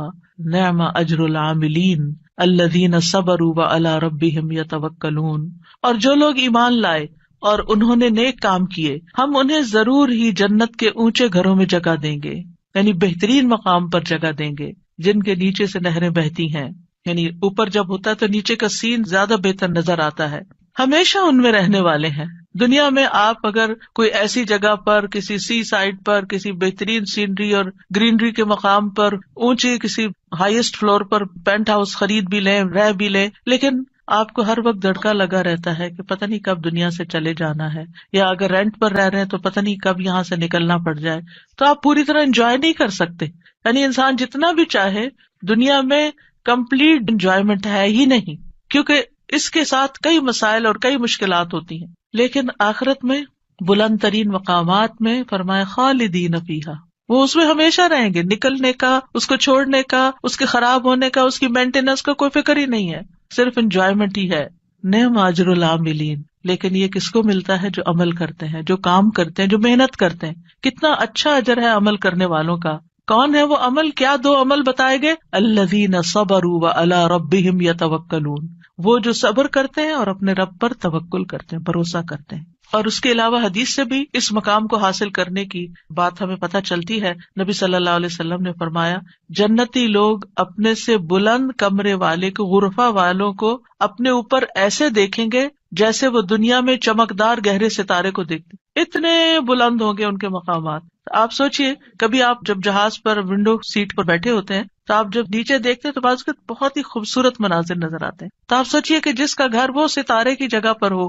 نعم اجر العاملین الذین صبروا وعلی ربہم یتوکلون. اور جو لوگ ایمان لائے اور انہوں نے نیک کام کیے، ہم انہیں ضرور ہی جنت کے اونچے گھروں میں جگہ دیں گے، یعنی بہترین مقام پر جگہ دیں گے، جن کے نیچے سے نہریں بہتی ہیں. یعنی اوپر جب ہوتا ہے تو نیچے کا سین زیادہ بہتر نظر آتا ہے. ہمیشہ ان میں رہنے والے ہیں. دنیا میں آپ اگر کوئی ایسی جگہ پر، کسی سی سائڈ پر، کسی بہترین سینری اور گرینری کے مقام پر، اونچی کسی ہائیسٹ فلور پر پینٹ ہاؤس خرید بھی لیں، رہ بھی لیں، لیکن آپ کو ہر وقت دھڑکا لگا رہتا ہے کہ پتہ نہیں کب دنیا سے چلے جانا ہے، یا اگر رینٹ پر رہ رہے ہیں تو پتہ نہیں کب یہاں سے نکلنا پڑ جائے، تو آپ پوری طرح انجوائے نہیں کر سکتے. یعنی انسان جتنا بھی چاہے دنیا میں کمپلیٹ انجوائمنٹ ہے ہی نہیں، کیونکہ اس کے ساتھ کئی مسائل اور کئی مشکلات ہوتی ہیں. لیکن آخرت میں بلند ترین مقامات میں فرمایا خالدین فیہا، وہ اس میں ہمیشہ رہیں گے. نکلنے کا، اس کو چھوڑنے کا، اس کے خراب ہونے کا، اس کی مینٹیننس کا کوئی فکر ہی نہیں ہے، صرف انجوائمنٹ ہی ہے. نعم اجر العاملین، لیکن یہ کس کو ملتا ہے؟ جو عمل کرتے ہیں، جو کام کرتے ہیں، جو محنت کرتے ہیں. کتنا اچھا اجر ہے عمل کرنے والوں کا. کون ہے وہ عمل؟ کیا دو عمل بتائے گئے؟ الذین صبروا وعلی ربہم یتوکلون، وہ جو صبر کرتے ہیں اور اپنے رب پر توکل کرتے ہیں، بھروسہ کرتے ہیں. اور اس کے علاوہ حدیث سے بھی اس مقام کو حاصل کرنے کی بات ہمیں پتہ چلتی ہے. نبی صلی اللہ علیہ وسلم نے فرمایا جنتی لوگ اپنے سے بلند کمرے والے کو، غرفہ والوں کو اپنے اوپر ایسے دیکھیں گے جیسے وہ دنیا میں چمکدار گہرے ستارے کو دیکھتے. اتنے بلند ہوں گے ان کے مقامات. آپ سوچئے کبھی آپ جب جہاز پر ونڈو سیٹ پر بیٹھے ہوتے ہیں تو آپ جب نیچے دیکھتے ہیں تو بعض اوقات بہت ہی خوبصورت مناظر نظر آتے ہیں. تو آپ سوچئے کہ جس کا گھر وہ ستارے کی جگہ پر ہو،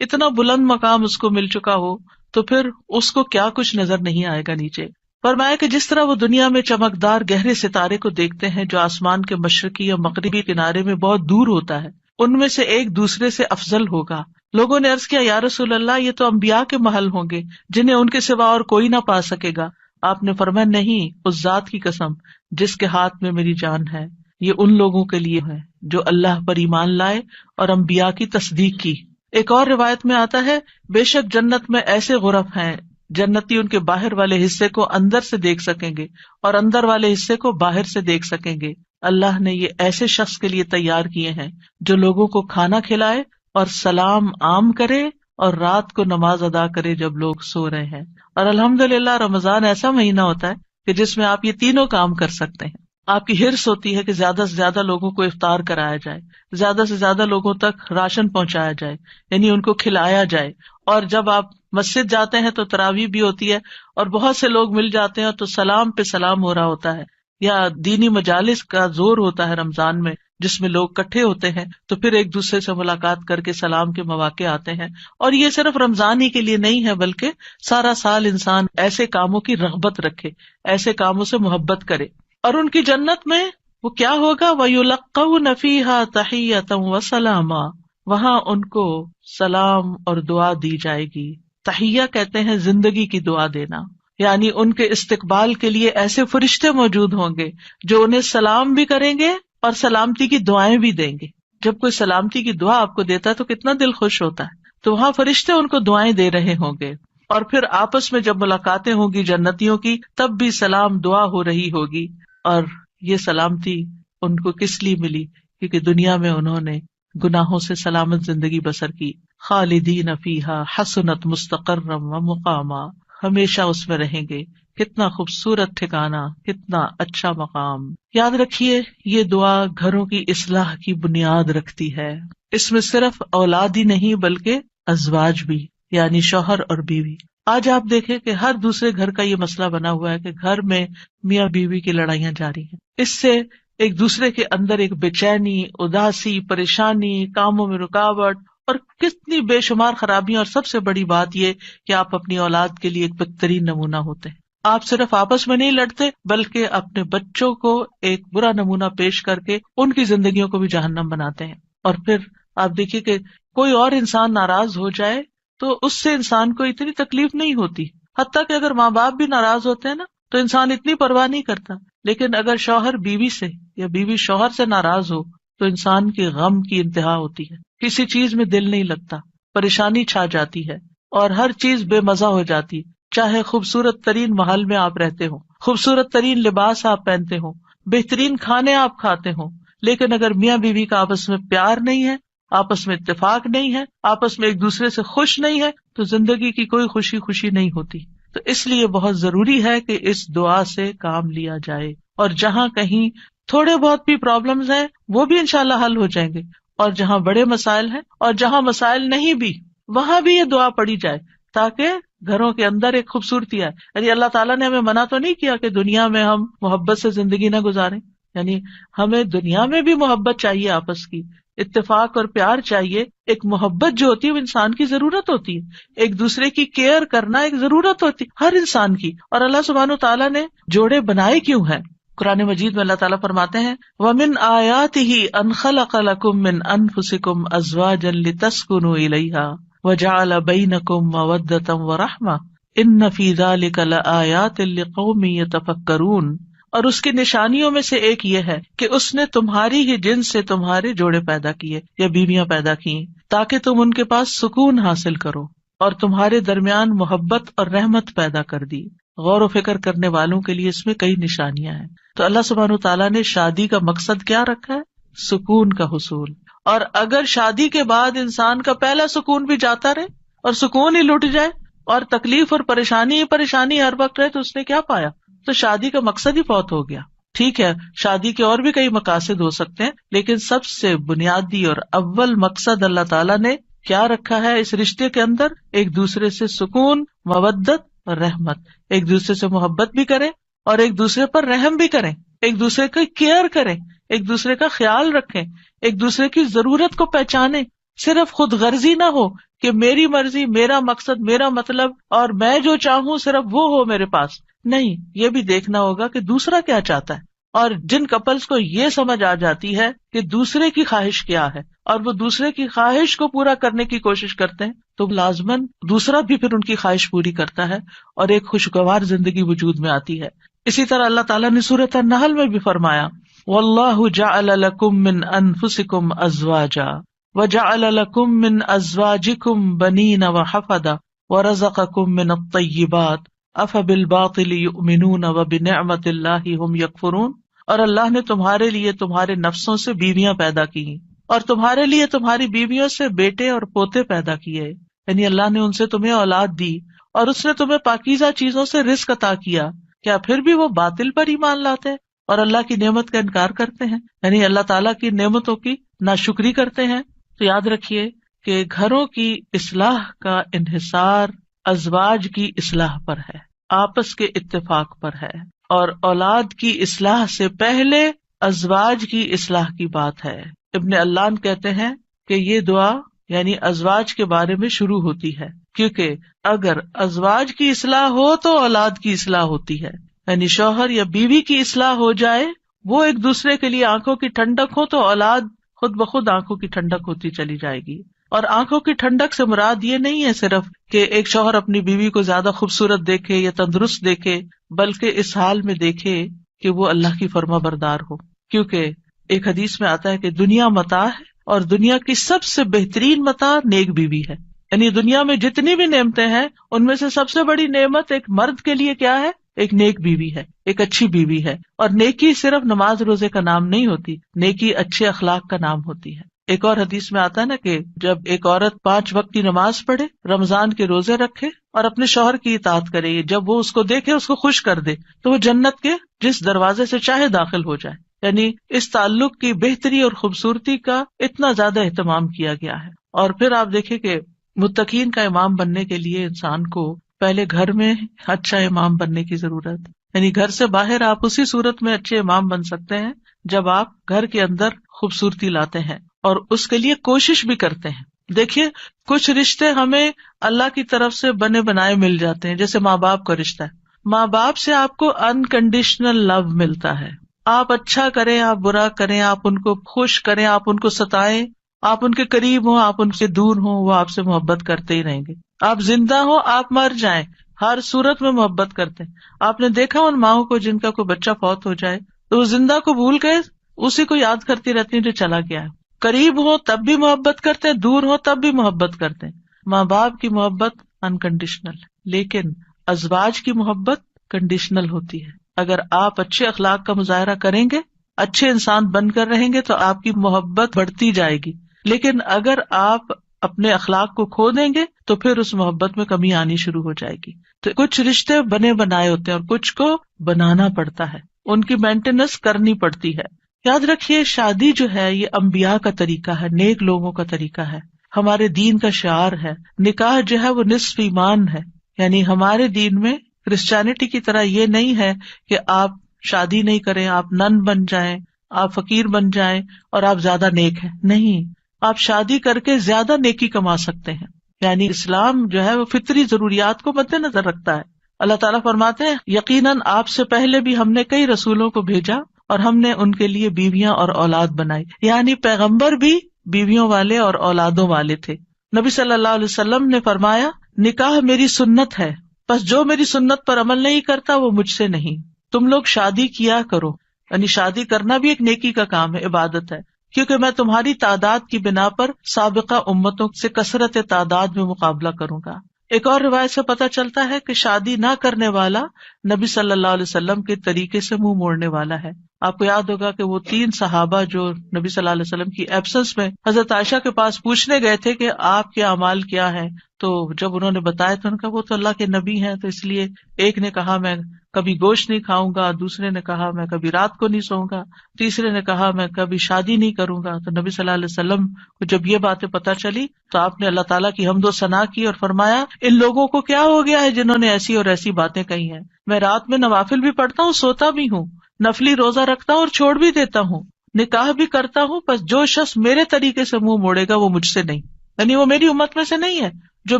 اتنا بلند مقام اس کو مل چکا ہو، تو پھر اس کو کیا کچھ نظر نہیں آئے گا نیچے. فرمایا کہ جس طرح وہ دنیا میں چمکدار گہرے ستارے کو دیکھتے ہیں جو آسمان کے مشرقی یا مغربی کنارے میں بہت دور ہوتا ہے، ان میں سے ایک دوسرے سے افضل ہوگا. لوگوں نے عرض کیا یا رسول اللہ، یہ تو انبیاء کے محل ہوں گے جنہیں ان کے سوا اور کوئی نہ پا سکے گا. آپ نے فرمایا نہیں، اس ذات کی قسم جس کے ہاتھ میں میری جان ہے، یہ ان لوگوں کے لیے ہے جو اللہ پر ایمان لائے اور انبیاء کی تصدیق کی. ایک اور روایت میں آتا ہے بے شک جنت میں ایسے غرف ہیں جنتی ان کے باہر والے حصے کو اندر سے دیکھ سکیں گے اور اندر والے حصے کو باہر سے دیکھ سکیں گے. اللہ نے یہ ایسے شخص کے لیے تیار کیے ہیں جو لوگوں کو کھانا کھلائے اور سلام عام کرے اور رات کو نماز ادا کرے جب لوگ سو رہے ہیں. اور الحمدللہ رمضان ایسا مہینہ ہوتا ہے کہ جس میں آپ یہ تینوں کام کر سکتے ہیں. آپ کی ہرس ہوتی ہے کہ زیادہ سے زیادہ لوگوں کو افطار کرایا جائے، زیادہ سے زیادہ لوگوں تک راشن پہنچایا جائے، یعنی ان کو کھلایا جائے. اور جب آپ مسجد جاتے ہیں تو تراویح بھی ہوتی ہے اور بہت سے لوگ مل جاتے ہیں تو سلام پہ سلام ہو رہا ہوتا ہے. یا دینی مجالس کا زور ہوتا ہے رمضان میں جس میں لوگ اکٹھے ہوتے ہیں تو پھر ایک دوسرے سے ملاقات کر کے سلام کے مواقع آتے ہیں. اور یہ صرف رمضان ہی کے لیے نہیں ہے بلکہ سارا سال انسان ایسے کاموں کی رغبت رکھے، ایسے کاموں سے محبت کرے. اور ان کی جنت میں وہ کیا ہوگا؟ وَيُلَقَّوْنَ فِيهَا تَحِيَّةً وَسَلَامًا، وہاں ان کو سلام اور دعا دی جائے گی. تحیہ کہتے ہیں زندگی کی دعا دینا، یعنی ان کے استقبال کے لیے ایسے فرشتے موجود ہوں گے جو انہیں سلام بھی کریں گے اور سلامتی کی دعائیں بھی دیں گے. جب کوئی سلامتی کی دعا آپ کو دیتا ہے تو کتنا دل خوش ہوتا ہے. تو وہاں فرشتے ان کو دعائیں دے رہے ہوں گے. اور پھر آپس میں جب ملاقاتیں ہوں گی جنتیوں کی تب بھی سلام دعا ہو رہی ہوگی. اور یہ سلامتی ان کو کس لیے ملی؟ کیونکہ دنیا میں انہوں نے گناہوں سے سلامت زندگی بسر کی. خالدین فیہا حسنت مستقرا و مقاما، ہمیشہ اس میں رہیں گے. کتنا خوبصورت ٹھکانہ، کتنا اچھا مقام. یاد رکھیے یہ دعا گھروں کی اصلاح کی بنیاد رکھتی ہے. اس میں صرف اولاد ہی نہیں بلکہ ازواج بھی، یعنی شوہر اور بیوی. آج آپ دیکھیں کہ ہر دوسرے گھر کا یہ مسئلہ بنا ہوا ہے کہ گھر میں میاں بیوی کی لڑائیاں جاری ہیں. اس سے ایک دوسرے کے اندر ایک بے چینی، اداسی، پریشانی، کاموں میں رکاوٹ اور کتنی بے شمار خرابیاں، اور سب سے بڑی بات یہ کہ آپ اپنی اولاد کے لیے ایک بہترین نمونہ ہوتے ہیں. آپ صرف آپس میں نہیں لڑتے بلکہ اپنے بچوں کو ایک برا نمونہ پیش کر کے ان کی زندگیوں کو بھی جہنم بناتے ہیں. اور پھر آپ دیکھیے کہ کوئی اور انسان ناراض ہو جائے تو اس سے انسان کو اتنی تکلیف نہیں ہوتی، حتیٰ کہ اگر ماں باپ بھی ناراض ہوتے ہیں نا تو انسان اتنی پرواہ نہیں کرتا، لیکن اگر شوہر بیوی سے یا بیوی شوہر سے ناراض ہو تو انسان کے غم کی انتہا ہوتی ہے، کسی چیز میں دل نہیں لگتا، پریشانی چھا جاتی ہے اور ہر چیز بے مزہ ہو جاتی. چاہے خوبصورت ترین محل میں آپ رہتے ہوں، خوبصورت ترین لباس آپ پہنتے ہوں، بہترین کھانے آپ کھاتے ہوں، لیکن اگر میاں بیوی کا آپس میں پیار نہیں ہے، آپس میں اتفاق نہیں ہے، آپس میں ایک دوسرے سے خوش نہیں ہے، تو زندگی کی کوئی خوشی نہیں ہوتی. تو اس لیے بہت ضروری ہے کہ اس دعا سے کام لیا جائے، اور جہاں کہیں تھوڑے بہت بھی پرابلمز ہیں وہ بھی انشاءاللہ حل ہو جائیں گے، اور جہاں بڑے مسائل ہیں اور جہاں مسائل نہیں بھی وہاں بھی یہ دعا پڑھی جائے تاکہ گھروں کے اندر ایک خوبصورتی آئے. یعنی اللہ تعالیٰ نے ہمیں منع تو نہیں کیا کہ دنیا میں ہم محبت سے زندگی نہ گزاریں، یعنی ہمیں دنیا میں بھی محبت چاہیے، آپس کی اتفاق اور پیار چاہیے. ایک محبت جو ہوتی ہے وہ انسان کی ضرورت ہوتی ہے، ایک دوسرے کی کیئر کرنا ایک ضرورت ہوتی ہے ہر انسان کی. اور اللہ سبحانہ تعالیٰ نے جوڑے بنائے کیوں ہیں؟ قرآن مجید میں اللہ تعالیٰ فرماتے ہیں وَمِنْ آيَاتِهِ أَنْ خَلَقَ لَكُم مِّنْ أَنفُسِكُمْ أَزْوَاجًا لِتَسْكُنُوا إِلَيْهَا وَجَعَلَ بَيْنَكُم مَّوَدَّةً وَرَحْمَةً إِنَّ فِي ذَلِكَ لَآيَاتٍ لِقَوْمٍ يَتَفَكَّرُونَ. اور اس کی نشانیوں میں سے ایک یہ ہے کہ اس نے تمہاری ہی جنس سے تمہارے جوڑے پیدا کیے یا بیویاں پیدا کی تاکہ تم ان کے پاس سکون حاصل کرو، اور تمہارے درمیان محبت اور رحمت پیدا کر دی. غور و فکر کرنے والوں کے لیے اس میں کئی نشانیاں ہیں. تو اللہ سبحانہ تعالیٰ نے شادی کا مقصد کیا رکھا ہے؟ سکون کا حصول. اور اگر شادی کے بعد انسان کا پہلا سکون بھی جاتا رہے اور سکون ہی لٹ جائے اور تکلیف اور پریشانی ہر وقت رہے تو اس نے کیا پایا؟ تو شادی کا مقصد ہی فوت ہو گیا. ٹھیک ہے، شادی کے اور بھی کئی مقاصد ہو سکتے ہیں، لیکن سب سے بنیادی اور اول مقصد اللہ تعالیٰ نے کیا رکھا ہے اس رشتے کے اندر؟ ایک دوسرے سے سکون، مودت اور رحمت. ایک دوسرے سے محبت بھی کریں اور ایک دوسرے پر رحم بھی کریں، ایک دوسرے کی کیئر کریں، ایک دوسرے کا خیال رکھیں، ایک دوسرے کی ضرورت کو پہچانیں. صرف خود غرضی نہ ہو کہ میری مرضی، میرا مقصد، میرا مطلب اور میں جو چاہوں صرف وہ ہو میرے پاس. نہیں، یہ بھی دیکھنا ہوگا کہ دوسرا کیا چاہتا ہے. اور جن کپلز کو یہ سمجھ آ جاتی ہے کہ دوسرے کی خواہش کیا ہے اور وہ دوسرے کی خواہش کو پورا کرنے کی کوشش کرتے ہیں تو لازماً دوسرا بھی پھر ان کی خواہش پوری کرتا ہے اور ایک خوشگوار زندگی وجود میں آتی ہے. اسی طرح اللہ تعالیٰ نے سورۃ النحل میں بھی فرمایا وَاللَّهُ جَعَلَ لَكُم مِّنْ أَنفُسِكُمْ أَزْوَاجًا وَجَعَلَ لَكُم مِّنْ أَزْوَاجِكُمْ بَنِينَ وَحَفَدَةً وَرَزَقَكُم مِّنَ الطَّيِّبَاتِ أَفَبِالْبَاطِلِ يُؤْمِنُونَ وَبِنِعْمَةِ اللَّهِ هُمْ يَكْفُرُونَ. اور اللہ نے تمہارے لیے تمہارے نفسوں سے بیویاں پیدا کی اور تمہارے لیے تمہاری بیویوں سے بیٹے اور پوتے پیدا کیے. یعنی اللہ نے ان سے تمہیں اولاد دی اور اس نے تمہیں پاکیزہ چیزوں سے رزق عطا کیا. کیا پھر بھی وہ باطل پر ایمان لاتے ہیں اور اللہ کی نعمت کا انکار کرتے ہیں، یعنی اللہ تعالیٰ کی نعمتوں کی ناشکری کرتے ہیں؟ تو یاد رکھیے کہ گھروں کی اصلاح کا انحصار ازواج کی اصلاح پر ہے، آپس کے اتفاق پر ہے، اور اولاد کی اصلاح سے پہلے ازواج کی اصلاح کی بات ہے. ابن علان کہتے ہیں کہ یہ دعا یعنی ازواج کے بارے میں شروع ہوتی ہے، کیونکہ اگر ازواج کی اصلاح ہو تو اولاد کی اصلاح ہوتی ہے. یعنی شوہر یا بیوی کی اصلاح ہو جائے، وہ ایک دوسرے کے لیے آنکھوں کی ٹھنڈک ہو تو اولاد خود بخود آنکھوں کی ٹھنڈک ہوتی چلی جائے گی. اور آنکھوں کی ٹھنڈک سے مراد یہ نہیں ہے صرف کہ ایک شوہر اپنی بیوی کو زیادہ خوبصورت دیکھے یا تندرست دیکھے، بلکہ اس حال میں دیکھے کہ وہ اللہ کی فرما بردار ہو. کیونکہ ایک حدیث میں آتا ہے کہ دنیا متاع ہے اور دنیا کی سب سے بہترین متاع نیک بیوی ہے. یعنی دنیا میں جتنی بھی نعمتیں ہیں ان میں سے سب سے بڑی نعمت ایک مرد کے لیے کیا ہے؟ ایک نیک بیوی ہے، ایک اچھی بیوی ہے. اور نیکی صرف نماز روزے کا نام نہیں ہوتی، نیکی اچھے اخلاق کا نام ہوتی ہے. ایک اور حدیث میں آتا ہے نا کہ جب ایک عورت 5 وقت کی نماز پڑھے، رمضان کے روزے رکھے اور اپنے شوہر کی اطاعت کرے، جب وہ اس کو دیکھے، اس کو خوش کر دے، تو وہ جنت کے جس دروازے سے چاہے داخل ہو جائے. یعنی اس تعلق کی بہتری اور خوبصورتی کا اتنا زیادہ اہتمام کیا گیا ہے. اور پھر آپ دیکھیں کہ متقین کا امام بننے کے لیے انسان کو پہلے گھر میں اچھا امام بننے کی ضرورت. یعنی گھر سے باہر آپ اسی صورت میں اچھے امام بن سکتے ہیں جب آپ گھر کے اندر خوبصورتی لاتے ہیں اور اس کے لیے کوشش بھی کرتے ہیں. دیکھیے کچھ رشتے ہمیں اللہ کی طرف سے بنے بنائے مل جاتے ہیں، جیسے ماں باپ کا رشتہ ہے. ماں باپ سے آپ کو انکنڈیشنل لو ملتا ہے. آپ اچھا کریں، آپ برا کریں، آپ ان کو خوش کریں، آپ ان کو ستائیں، آپ ان کے قریب ہوں، آپ ان سے دور ہوں، وہ آپ سے محبت کرتے ہی رہیں گے. آپ زندہ ہوں، آپ مر جائیں، ہر صورت میں محبت کرتے ہیں. آپ نے دیکھا ان ماؤں کو جن کا کوئی بچہ فوت ہو جائے تو وہ زندہ کو بھول گئے اسی کو یاد کرتی رہتی ہیں جو چلا گیا ہے. قریب ہو تب بھی محبت کرتے ہیں، دور ہو تب بھی محبت کرتے ہیں. ماں باپ کی محبت انکنڈیشنل، لیکن ازواج کی محبت کنڈیشنل ہوتی ہے. اگر آپ اچھے اخلاق کا مظاہرہ کریں گے، اچھے انسان بن کر رہیں گے تو آپ کی محبت بڑھتی جائے گی. لیکن اگر آپ اپنے اخلاق کو کھو دیں گے تو پھر اس محبت میں کمی آنی شروع ہو جائے گی. تو کچھ رشتے بنے بنائے ہوتے ہیں اور کچھ کو بنانا پڑتا ہے، ان کی مینٹیننس کرنی پڑتی ہے. یاد رکھیے شادی جو ہے یہ انبیاء کا طریقہ ہے، نیک لوگوں کا طریقہ ہے، ہمارے دین کا شعار ہے. نکاح جو ہے وہ نصف ایمان ہے. یعنی ہمارے دین میں کرسچینٹی کی طرح یہ نہیں ہے کہ آپ شادی نہیں کریں، آپ نن بن جائیں، آپ فقیر بن جائیں اور آپ زیادہ نیک ہیں. نہیں، آپ شادی کر کے زیادہ نیکی کما سکتے ہیں. یعنی اسلام جو ہے وہ فطری ضروریات کو مد نظر رکھتا ہے. اللہ تعالیٰ فرماتے ہیں یقیناً آپ سے پہلے بھی ہم نے کئی رسولوں کو بھیجا اور ہم نے ان کے لیے بیویاں اور اولاد بنائی. یعنی پیغمبر بھی بیویوں والے اور اولادوں والے تھے. نبی صلی اللہ علیہ وسلم نے فرمایا نکاح میری سنت ہے، بس جو میری سنت پر عمل نہیں کرتا وہ مجھ سے نہیں. تم لوگ شادی کیا کرو. یعنی شادی کرنا بھی ایک نیکی کا کام ہے، عبادت ہے، کیونکہ میں تمہاری تعداد کی بنا پر سابقہ امتوں سے کثرت تعداد میں مقابلہ کروں گا. ایک اور روایت سے پتہ چلتا ہے کہ شادی نہ کرنے والا نبی صلی اللہ علیہ وسلم کے طریقے سے منہ موڑنے والا ہے. آپ کو یاد ہوگا کہ وہ 3 صحابہ جو نبی صلی اللہ علیہ وسلم کی ایبسنس میں حضرت عائشہ کے پاس پوچھنے گئے تھے کہ آپ کے اعمال کیا ہیں، تو جب انہوں نے بتایا تو ان کا وہ تو اللہ کے نبی ہیں، تو اس لیے ایک نے کہا میں کبھی گوشت نہیں کھاؤں گا، دوسرے نے کہا میں کبھی رات کو نہیں سوؤں گا، تیسرے نے کہا میں کبھی شادی نہیں کروں گا. تو نبی صلی اللہ علیہ وسلم کو جب یہ باتیں پتہ چلی تو آپ نے اللہ تعالیٰ کی حمد و ثنا کی اور فرمایا ان لوگوں کو کیا ہو گیا ہے جنہوں نے ایسی اور ایسی باتیں کہی ہیں. میں رات میں نوافل بھی پڑھتا ہوں، سوتا بھی ہوں، نفلی روزہ رکھتا ہوں اور چھوڑ بھی دیتا ہوں، نکاح بھی کرتا ہوں، بس جو شخص میرے طریقے سے منہ موڑے گا وہ مجھ سے نہیں. یعنی وہ میری امت میں سے نہیں ہے جو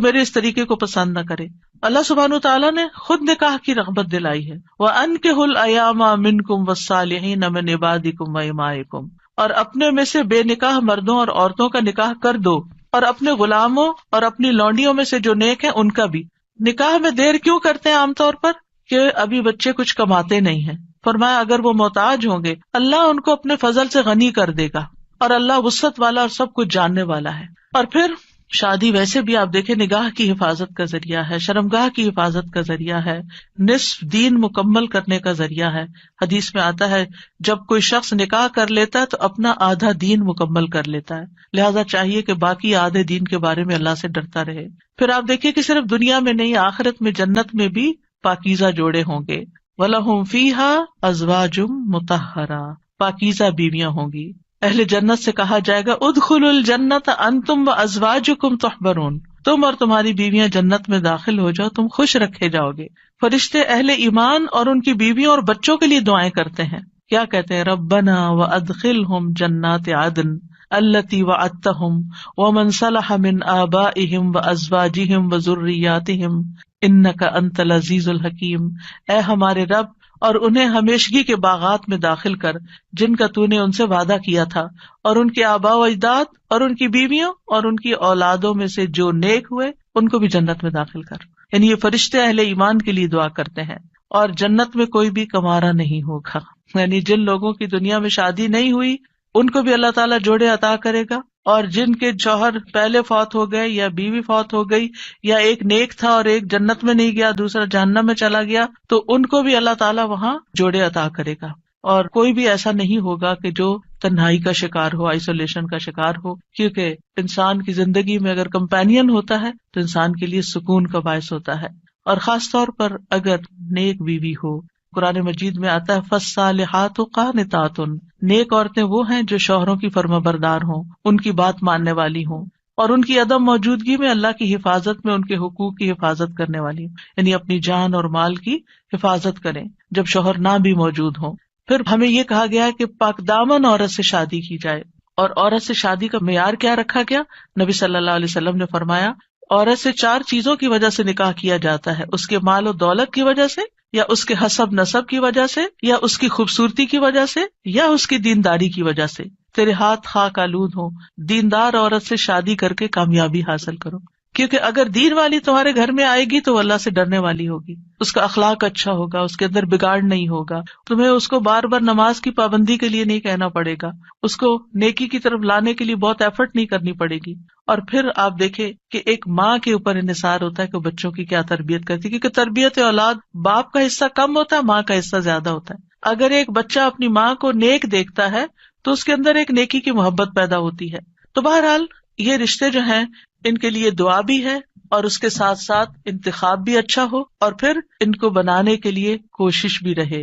میرے اس طریقے کو پسند نہ کرے. اللہ سبحانہ تعالیٰ نے خود نکاح کی رغبت دلائی ہے. وَأَنكِحُوا الْأَيَامَ مِنكُمْ وَالصَّالِحِينَ مِنْ عِبَادِكُمْ وَإِمَائِكُمْ، اور اپنے میں سے بے نکاح مردوں اور عورتوں کا نکاح کر دو، اور اپنے غلاموں اور اپنی لونڈیوں میں سے جو نیک ہیں ان کا بھی. نکاح میں دیر کیوں کرتے ہیں عام طور پر؟ کہ ابھی بچے کچھ کماتے نہیں ہیں. فرمایا اگر وہ محتاج ہوں گے اللہ ان کو اپنے فضل سے غنی کر دے گا، اور اللہ وسعت والا اور سب کچھ جاننے والا ہے. اور پھر شادی ویسے بھی آپ دیکھیں نگاہ کی حفاظت کا ذریعہ ہے، شرمگاہ کی حفاظت کا ذریعہ ہے، نصف دین مکمل کرنے کا ذریعہ ہے. حدیث میں آتا ہے جب کوئی شخص نکاح کر لیتا ہے تو اپنا آدھا دین مکمل کر لیتا ہے، لہذا چاہیے کہ باقی آدھے دین کے بارے میں اللہ سے ڈرتا رہے. پھر آپ دیکھیے کہ صرف دنیا میں نہیں آخرت میں جنت میں بھی پاکیزہ جوڑے ہوں گے. وَلَهُمْ فِيهَا أَزْوَاجٌ مُطَهَّرَةٌ، پاکیزہ بیویاں ہوں گی. اہل جنت سے کہا جائے گا ادخلوا الجنت انتم وازواجکم تحبرون، تم اور تمہاری بیویاں جنت میں داخل ہو جاؤ، تم خوش رکھے جاؤ گے. فرشتے اہل ایمان اور ان کی بیویوں اور بچوں کے لیے دعائیں کرتے ہیں. کیا کہتے ہیں؟ ربنا وادخلہم جنات عدن التی وعدتہم ومن صلح من آبائہم وازواجہم وذریاتہم انک انت العزیز الحکیم. اے ہمارے رب، اور انہیں ہمیشگی کے باغات میں داخل کر جن کا تو نے ان سے وعدہ کیا تھا، اور ان کے آباء و اجداد اور ان کی بیویوں اور ان کی اولادوں میں سے جو نیک ہوئے ان کو بھی جنت میں داخل کر. یعنی یہ فرشتے اہل ایمان کے لیے دعا کرتے ہیں. اور جنت میں کوئی بھی کمارا نہیں ہوگا، یعنی جن لوگوں کی دنیا میں شادی نہیں ہوئی ان کو بھی اللہ تعالیٰ جوڑے عطا کرے گا، اور جن کے شوہر پہلے فوت ہو گئے یا بیوی فوت ہو گئی یا ایک نیک تھا اور ایک جنت میں نہیں گیا دوسرا جہنم میں چلا گیا تو ان کو بھی اللہ تعالیٰ وہاں جوڑے عطا کرے گا. اور کوئی بھی ایسا نہیں ہوگا کہ جو تنہائی کا شکار ہو، آئسولیشن کا شکار ہو، کیونکہ انسان کی زندگی میں اگر کمپینین ہوتا ہے تو انسان کے لیے سکون کا باعث ہوتا ہے. اور خاص طور پر اگر نیک بیوی ہو. قرآن مجید میں آتا ہے فالصالحات قانتات، نیک عورتیں وہ ہیں جو شوہروں کی فرما بردار ہوں، ان کی بات ماننے والی ہوں، اور ان کی عدم موجودگی میں اللہ کی حفاظت میں ان کے حقوق کی حفاظت کرنے والی ہوں، یعنی اپنی جان اور مال کی حفاظت کریں جب شوہر نہ بھی موجود ہوں. پھر ہمیں یہ کہا گیا ہے کہ پاک دامن عورت سے شادی کی جائے. اور عورت سے شادی کا معیار کیا رکھا گیا؟ نبی صلی اللہ علیہ وسلم نے فرمایا عورت سے 4 چیزوں کی وجہ سے نکاح کیا جاتا ہے، اس کے مال و دولت کی وجہ سے، یا اس کے حسب نسب کی وجہ سے، یا اس کی خوبصورتی کی وجہ سے، یا اس کی دینداری کی وجہ سے۔ تیرے ہاتھ خاک آلود ہوں، دیندار عورت سے شادی کر کے کامیابی حاصل کرو، کیونکہ اگر دین والی تمہارے گھر میں آئے گی تو وہ اللہ سے ڈرنے والی ہوگی، اس کا اخلاق اچھا ہوگا، اس کے اندر بگاڑ نہیں ہوگا، تمہیں اس کو بار بار نماز کی پابندی کے لیے نہیں کہنا پڑے گا، اس کو نیکی کی طرف لانے کے لیے بہت ایفرٹ نہیں کرنی پڑے گی۔ اور پھر آپ دیکھیں کہ ایک ماں کے اوپر انحصار ہوتا ہے کہ بچوں کی کیا تربیت کرتی ہے، کیونکہ تربیت اولاد باپ کا حصہ کم ہوتا ہے، ماں کا حصہ زیادہ ہوتا ہے۔ اگر ایک بچہ اپنی ماں کو نیک دیکھتا ہے تو اس کے اندر ایک نیکی کی محبت پیدا ہوتی ہے۔ تو بہرحال یہ رشتے جو ہیں ان کے لیے دعا بھی ہے، اور اس کے ساتھ ساتھ انتخاب بھی اچھا ہو، اور پھر ان کو بنانے کے لیے کوشش بھی رہے۔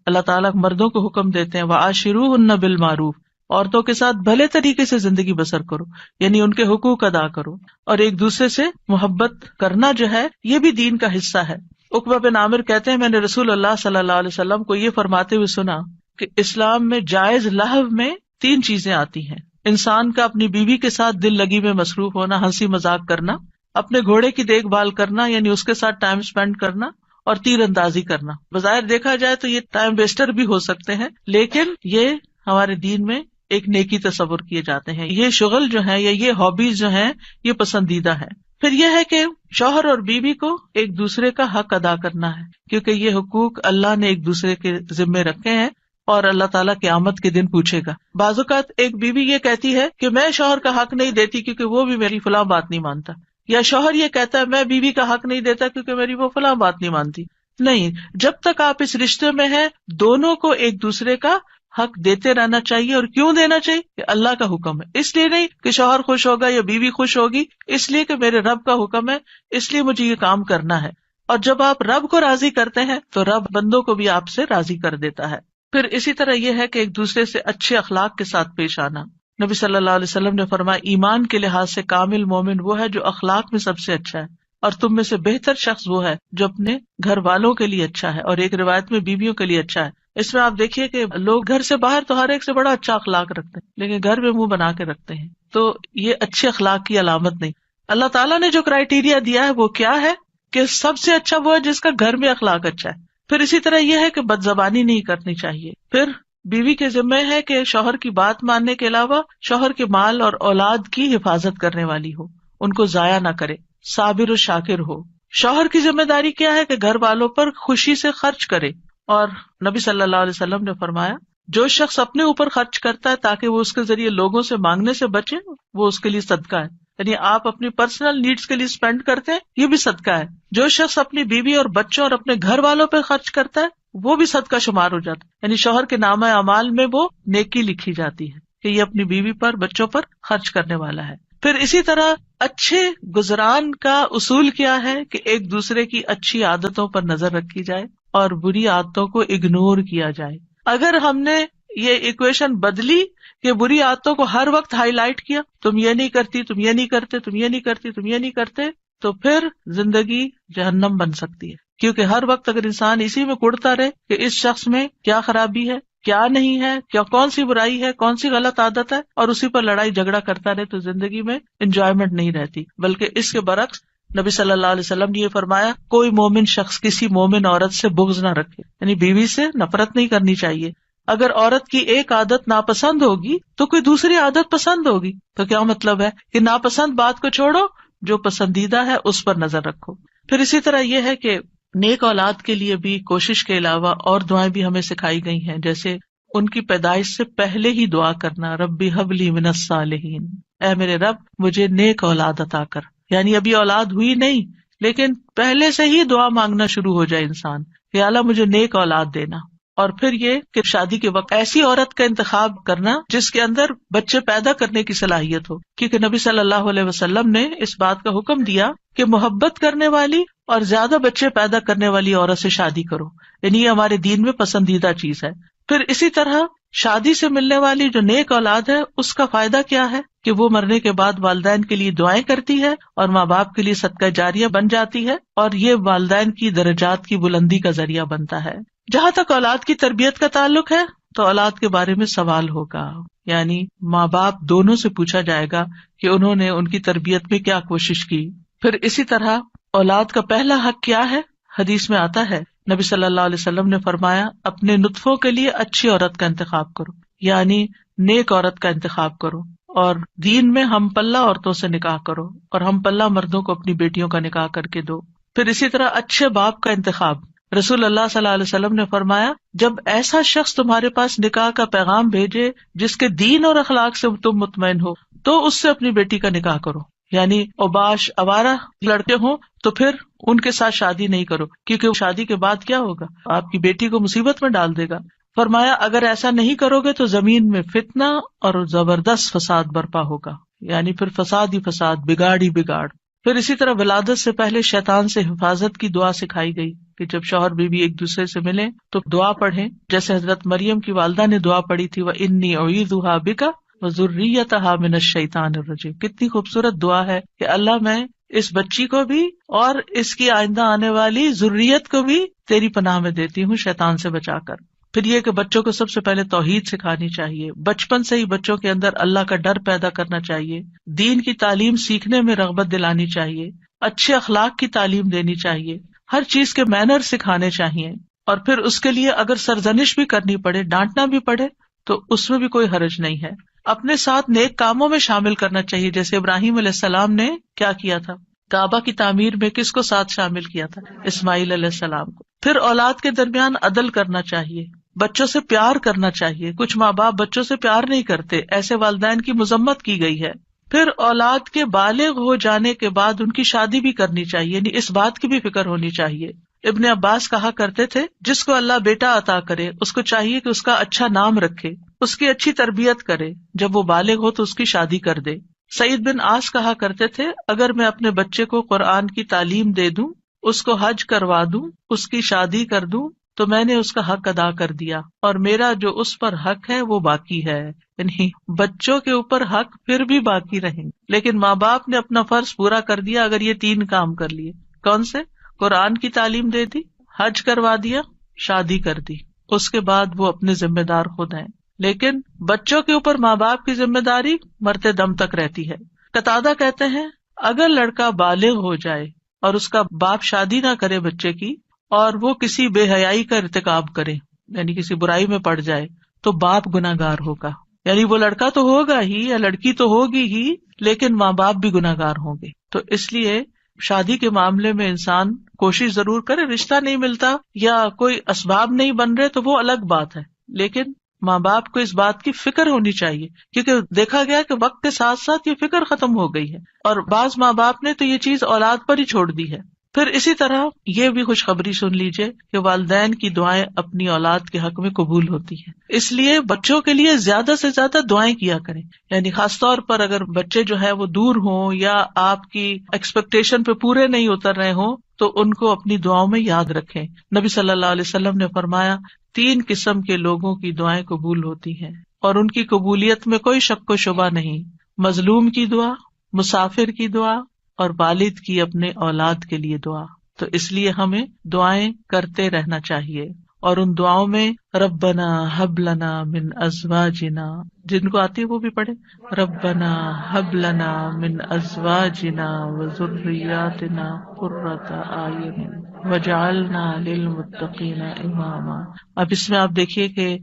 اللہ تعالیٰ مردوں کو حکم دیتے ہیں وَعَاشِرُوهُنَّ بِالْمَعْرُوفِ، عورتوں کے ساتھ بھلے طریقے سے زندگی بسر کرو، یعنی ان کے حقوق ادا کرو، اور ایک دوسرے سے محبت کرنا جو ہے یہ بھی دین کا حصہ ہے۔ عقبہ بن عامر کہتے ہیں میں نے رسول اللہ صلی اللہ علیہ وسلم کو یہ فرماتے ہوئے سنا کہ اسلام میں جائز لہو میں 3 چیزیں آتی ہیں: انسان کا اپنی بیوی کے ساتھ دل لگی میں مصروف ہونا، ہنسی مذاق کرنا، اپنے گھوڑے کی دیکھ بھال کرنا یعنی اس کے ساتھ ٹائم سپینڈ کرنا، اور تیر اندازی کرنا۔ بظاہر دیکھا جائے تو یہ ٹائم ویسٹر بھی ہو سکتے ہیں، لیکن یہ ہمارے دین میں ایک نیکی تصور کیے جاتے ہیں۔ یہ شغل جو ہے یا یہ ہابیز جو ہیں یہ پسندیدہ ہے۔ پھر یہ ہے کہ شوہر اور بیوی کو ایک دوسرے کا حق ادا کرنا ہے، کیونکہ یہ حقوق اللہ نے ایک دوسرے کے ذمے رکھے ہیں اور اللہ تعالیٰ قیامت کے دن پوچھے گا۔ بعض اوقات ایک بیوی یہ کہتی ہے کہ میں شوہر کا حق نہیں دیتی کیونکہ وہ بھی میری فلاں بات نہیں مانتا، یا شوہر یہ کہتا ہے میں بیوی کا حق نہیں دیتا کیونکہ میری وہ فلاں بات نہیں مانتی۔ نہیں، جب تک آپ اس رشتے میں ہیں دونوں کو ایک دوسرے کا حق دیتے رہنا چاہیے۔ اور کیوں دینا چاہیے؟ کہ اللہ کا حکم ہے، اس لیے نہیں کہ شوہر خوش ہوگا یا بیوی خوش ہوگی، اس لیے کہ میرے رب کا حکم ہے، اس لیے مجھے یہ کام کرنا ہے۔ اور جب آپ رب کو راضی کرتے ہیں تو رب بندوں کو بھی آپ سے راضی کر دیتا ہے۔ پھر اسی طرح یہ ہے کہ ایک دوسرے سے اچھے اخلاق کے ساتھ پیش آنا۔ نبی صلی اللہ علیہ وسلم نے فرمایا ایمان کے لحاظ سے کامل مومن وہ ہے جو اخلاق میں سب سے اچھا ہے، اور تم میں سے بہتر شخص وہ ہے جو اپنے گھر والوں کے لیے اچھا ہے، اور ایک روایت میں بیویوں کے لیے اچھا ہے۔ اس میں آپ دیکھیے کہ لوگ گھر سے باہر تو ہر ایک سے بڑا اچھا اخلاق رکھتے ہیں، لیکن گھر میں منہ بنا کے رکھتے ہیں، تو یہ اچھے اخلاق کی علامت نہیں۔ اللہ تعالیٰ نے جو کرائیٹیریا دیا ہے وہ کیا ہے کہ سب سے اچھا وہ ہے جس کا گھر میں اخلاق اچھا ہے۔ پھر اسی طرح یہ ہے کہ بد زبانی نہیں کرنی چاہیے۔ پھر بیوی کے ذمہ ہے کہ شوہر کی بات ماننے کے علاوہ شوہر کے مال اور اولاد کی حفاظت کرنے والی ہو، ان کو ضائع نہ کرے، صابر و شاکر ہو۔ شوہر کی ذمہ داری کیا ہے کہ گھر والوں پر خوشی سے خرچ کرے، اور نبی صلی اللہ علیہ وسلم نے فرمایا جو شخص اپنے اوپر خرچ کرتا ہے تاکہ وہ اس کے ذریعے لوگوں سے مانگنے سے بچے، وہ اس کے لیے صدقہ ہے، یعنی آپ اپنی پرسنل نیڈس کے لیے اسپینڈ کرتے ہیں، یہ بھی صدقہ ہے۔ جو شخص اپنی بیوی اور بچوں اور اپنے گھر والوں پہ خرچ کرتا ہے وہ بھی صدقہ شمار ہو جاتا ہے، یعنی شوہر کے نامہ اعمال میں وہ نیکی لکھی جاتی ہے کہ یہ اپنی بیوی پر بچوں پر خرچ کرنے والا ہے۔ پھر اسی طرح اچھے گزران کا اصول کیا ہے کہ ایک دوسرے کی اچھی عادتوں پر نظر رکھی جائے اور بری عادتوں کو اگنور کیا جائے۔ اگر ہم نے یہ ایکویشن بدلی کہ بری عادتوں کو ہر وقت ہائی لائٹ کیا، تم یہ نہیں کرتی، تم یہ نہیں کرتے، تم یہ نہیں کرتی، تم یہ نہیں کرتے، تو پھر زندگی جہنم بن سکتی ہے۔ کیونکہ ہر وقت اگر انسان اسی میں کڑتا رہے کہ اس شخص میں کیا خرابی ہے، کیا نہیں ہے، کیا کون سی برائی ہے، کون سی غلط عادت ہے، اور اسی پر لڑائی جھگڑا کرتا رہے، تو زندگی میں انجوائمنٹ نہیں رہتی۔ بلکہ اس کے برعکس نبی صلی اللہ علیہ وسلم نے یہ فرمایا کوئی مومن شخص کسی مومن عورت سے بغض نہ رکھے، یعنی بیوی سے نفرت نہیں کرنی چاہیے۔ اگر عورت کی ایک عادت ناپسند ہوگی تو کوئی دوسری عادت پسند ہوگی، تو کیا مطلب ہے کہ ناپسند بات کو چھوڑو، جو پسندیدہ ہے اس پر نظر رکھو۔ پھر اسی طرح یہ ہے کہ نیک اولاد کے لیے بھی کوشش کے علاوہ اور دعائیں بھی ہمیں سکھائی گئی ہیں، جیسے ان کی پیدائش سے پہلے ہی دعا کرنا، ربی ہب لی من الصالحین، اے میرے رب مجھے نیک اولاد عطا کر، یعنی ابھی اولاد ہوئی نہیں لیکن پہلے سے ہی دعا مانگنا شروع ہو جائے انسان کہ اللہ مجھے نیک اولاد دینا۔ اور پھر یہ کہ شادی کے وقت ایسی عورت کا انتخاب کرنا جس کے اندر بچے پیدا کرنے کی صلاحیت ہو، کیونکہ نبی صلی اللہ علیہ وسلم نے اس بات کا حکم دیا کہ محبت کرنے والی اور زیادہ بچے پیدا کرنے والی عورت سے شادی کرو، یعنی یہ ہمارے دین میں پسندیدہ چیز ہے۔ پھر اسی طرح شادی سے ملنے والی جو نیک اولاد ہے اس کا فائدہ کیا ہے کہ وہ مرنے کے بعد والدین کے لیے دعائیں کرتی ہے اور ماں باپ کے لیے صدقہ جاریہ بن جاتی ہے، اور یہ والدین کی درجات کی بلندی کا ذریعہ بنتا ہے۔ جہاں تک اولاد کی تربیت کا تعلق ہے تو اولاد کے بارے میں سوال ہوگا، یعنی ماں باپ دونوں سے پوچھا جائے گا کہ انہوں نے ان کی تربیت میں کیا کوشش کی۔ پھر اسی طرح اولاد کا پہلا حق کیا ہے؟ حدیث میں آتا ہے، نبی صلی اللہ علیہ وسلم نے فرمایا اپنے نطفوں کے لیے اچھی عورت کا انتخاب کرو، یعنی نیک عورت کا انتخاب کرو، اور دین میں ہم پلہ عورتوں سے نکاح کرو، اور ہم پلہ مردوں کو اپنی بیٹیوں کا نکاح کر کے دو۔ پھر اسی طرح اچھے باپ کا انتخاب، رسول اللہ صلی اللہ علیہ وسلم نے فرمایا جب ایسا شخص تمہارے پاس نکاح کا پیغام بھیجے جس کے دین اور اخلاق سے تم مطمئن ہو تو اس سے اپنی بیٹی کا نکاح کرو، یعنی اوباش آوارہ لڑکے ہوں تو پھر ان کے ساتھ شادی نہیں کرو، کیونکہ شادی کے بعد کیا ہوگا، آپ کی بیٹی کو مصیبت میں ڈال دے گا۔ فرمایا اگر ایسا نہیں کرو گے تو زمین میں فتنہ اور زبردست فساد برپا ہوگا، یعنی پھر فساد ہی فساد، بگاڑ ہی بگاڑ۔ پھر اسی طرح ولادت سے پہلے شیطان سے حفاظت کی دعا سکھائی گئی کہ جب شوہر بیوی ایک دوسرے سے ملیں تو دعا پڑھیں، جیسے حضرت مریم کی والدہ نے دعا پڑھی تھی وَإِنِّي أُعِيذُهَا بِكَ وَذُرِّيَّتَهَا مِنَ الشَّيْطَانِ الرَّجِيمِ۔ کتنی خوبصورت دعا ہے کہ اللہ میں اس بچی کو بھی اور اس کی آئندہ آنے والی ذریت کو بھی تیری پناہ میں دیتی ہوں شیطان سے بچا کر۔ پھر یہ کہ بچوں کو سب سے پہلے توحید سکھانی چاہیے، بچپن سے ہی بچوں کے اندر اللہ کا ڈر پیدا کرنا چاہیے، دین کی تعلیم سیکھنے میں رغبت دلانی چاہیے، اچھے اخلاق کی تعلیم دینی چاہیے، ہر چیز کے مینر سکھانے چاہیے، اور پھر اس کے لیے اگر سرزنش بھی کرنی پڑے، ڈانٹنا بھی پڑے تو اس میں بھی کوئی حرج نہیں ہے۔ اپنے ساتھ نیک کاموں میں شامل کرنا چاہیے، جیسے ابراہیم علیہ السلام نے کیا کیا تھا، کعبہ کی تعمیر میں کس کو ساتھ شامل کیا تھا؟ اسماعیل علیہ السلام کو۔ پھر اولاد کے درمیان عدل کرنا چاہیے، بچوں سے پیار کرنا چاہیے، کچھ ماں باپ بچوں سے پیار نہیں کرتے، ایسے والدین کی مذمت کی گئی ہے۔ پھر اولاد کے بالغ ہو جانے کے بعد ان کی شادی بھی کرنی چاہیے، یعنی اس بات کی بھی فکر ہونی چاہیے۔ ابن عباس کہا کرتے تھے جس کو اللہ بیٹا عطا کرے اس کو چاہیے کہ اس کا اچھا نام رکھے، اس کی اچھی تربیت کرے، جب وہ بالغ ہو تو اس کی شادی کر دے۔ سعید بن عاص کہا کرتے تھے اگر میں اپنے بچے کو قرآن کی تعلیم دے دوں، اس کو حج کروا دوں، اس کی شادی کر دوں تو میں نے اس کا حق ادا کر دیا، اور میرا جو اس پر حق ہے وہ باقی ہے۔ یعنی بچوں کے اوپر حق پھر بھی باقی رہیں گے، لیکن ماں باپ نے اپنا فرض پورا کر دیا اگر یہ 3 کام کر لیے۔ کون سے؟ قرآن کی تعلیم دے دی، حج کروا دیا، شادی کر دی، اس کے بعد وہ اپنے ذمہ دار خود ہیں۔ لیکن بچوں کے اوپر ماں باپ کی ذمہ داری مرتے دم تک رہتی ہے۔ قتادہ کہتے ہیں اگر لڑکا بالغ ہو جائے اور اس کا باپ شادی نہ کرے بچے کی، اور وہ کسی بے حیائی کا ارتکاب کرے، یعنی کسی برائی میں پڑ جائے، تو باپ گناہگار ہوگا، یعنی وہ لڑکا تو ہوگا ہی یا لڑکی تو ہوگی ہی، لیکن ماں باپ بھی گناہگار ہوں گے۔ تو اس لیے شادی کے معاملے میں انسان کوشش ضرور کرے، رشتہ نہیں ملتا یا کوئی اسباب نہیں بن رہے تو وہ الگ بات ہے، لیکن ماں باپ کو اس بات کی فکر ہونی چاہیے، کیونکہ دیکھا گیا کہ وقت کے ساتھ ساتھ یہ فکر ختم ہو گئی ہے، اور بعض ماں باپ نے تو یہ چیز اولاد پر ہی چھوڑ دی ہے۔ پھر اسی طرح یہ بھی خوشخبری سن لیجیے کہ والدین کی دعائیں اپنی اولاد کے حق میں قبول ہوتی ہیں، اس لیے بچوں کے لیے زیادہ سے زیادہ دعائیں کیا کریں، یعنی خاص طور پر اگر بچے جو ہے وہ دور ہوں یا آپ کی ایکسپیکٹیشن پہ پورے نہیں اتر رہے ہوں تو ان کو اپنی دعاؤں میں یاد رکھیں۔ نبی صلی اللہ علیہ وسلم نے فرمایا 3 قسم کے لوگوں کی دعائیں قبول ہوتی ہیں اور ان کی قبولیت میں کوئی شک و شبہ نہیں، مظلوم کی دعا، مسافر کی دعا، اور والد کی اپنے اولاد کے لیے دعا۔ تو اس لیے ہمیں دعائیں کرتے رہنا چاہیے، اور ان دعاؤں میں ربنا ہب لنا من ازواجنا، جن کو آتی ہے وہ بھی پڑھے، ربنا ہب لنا من ازواجنا وذریاتنا قرۃ اعین وجعلنا للمتقین اماما۔ اب اس میں آپ دیکھیے کہ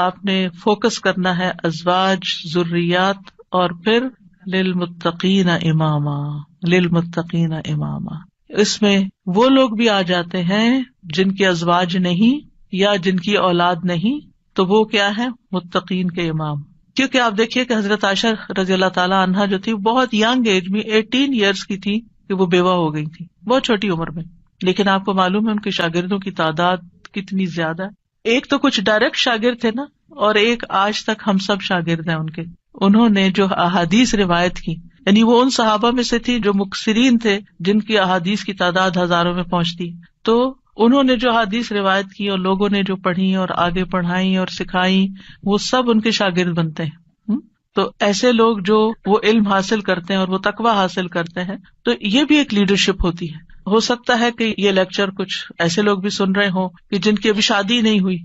آپ نے فوکس کرنا ہے ازواج، ذریات، اور پھر للمتقین اماما، للمتقین اماما۔ اس میں وہ لوگ بھی آ جاتے ہیں جن کے ازواج نہیں یا جن کی اولاد نہیں، تو وہ کیا ہے؟ متقین کے امام۔ کیونکہ آپ دیکھیے کہ حضرت عائشہ رضی اللہ تعالیٰ عنہا جو تھی بہت ینگ ایج میں 18 ایئرس کی تھی کہ وہ بیوہ ہو گئی تھی، بہت چھوٹی عمر میں، لیکن آپ کو معلوم ہے ان کے شاگردوں کی تعداد کتنی زیادہ ہے۔ ایک تو کچھ ڈائریکٹ شاگرد تھے نا، اور ایک آج تک ہم سب شاگرد ہیں ان کے۔ انہوں نے جو احادیث روایت کی، یعنی وہ ان صحابہ میں سے تھی جو مکثرین تھے، جن کی احادیث کی تعداد ہزاروں میں پہنچتی، تو انہوں نے جو احادیث روایت کی اور لوگوں نے جو پڑھی اور آگے پڑھائی اور سکھائی، وہ سب ان کے شاگرد بنتے ہیں۔ تو ایسے لوگ جو وہ علم حاصل کرتے ہیں اور وہ تقویٰ حاصل کرتے ہیں، تو یہ بھی ایک لیڈرشپ ہوتی ہے۔ ہو سکتا ہے کہ یہ لیکچر کچھ ایسے لوگ بھی سن رہے ہوں کہ جن کی ابھی شادی نہیں ہوئی،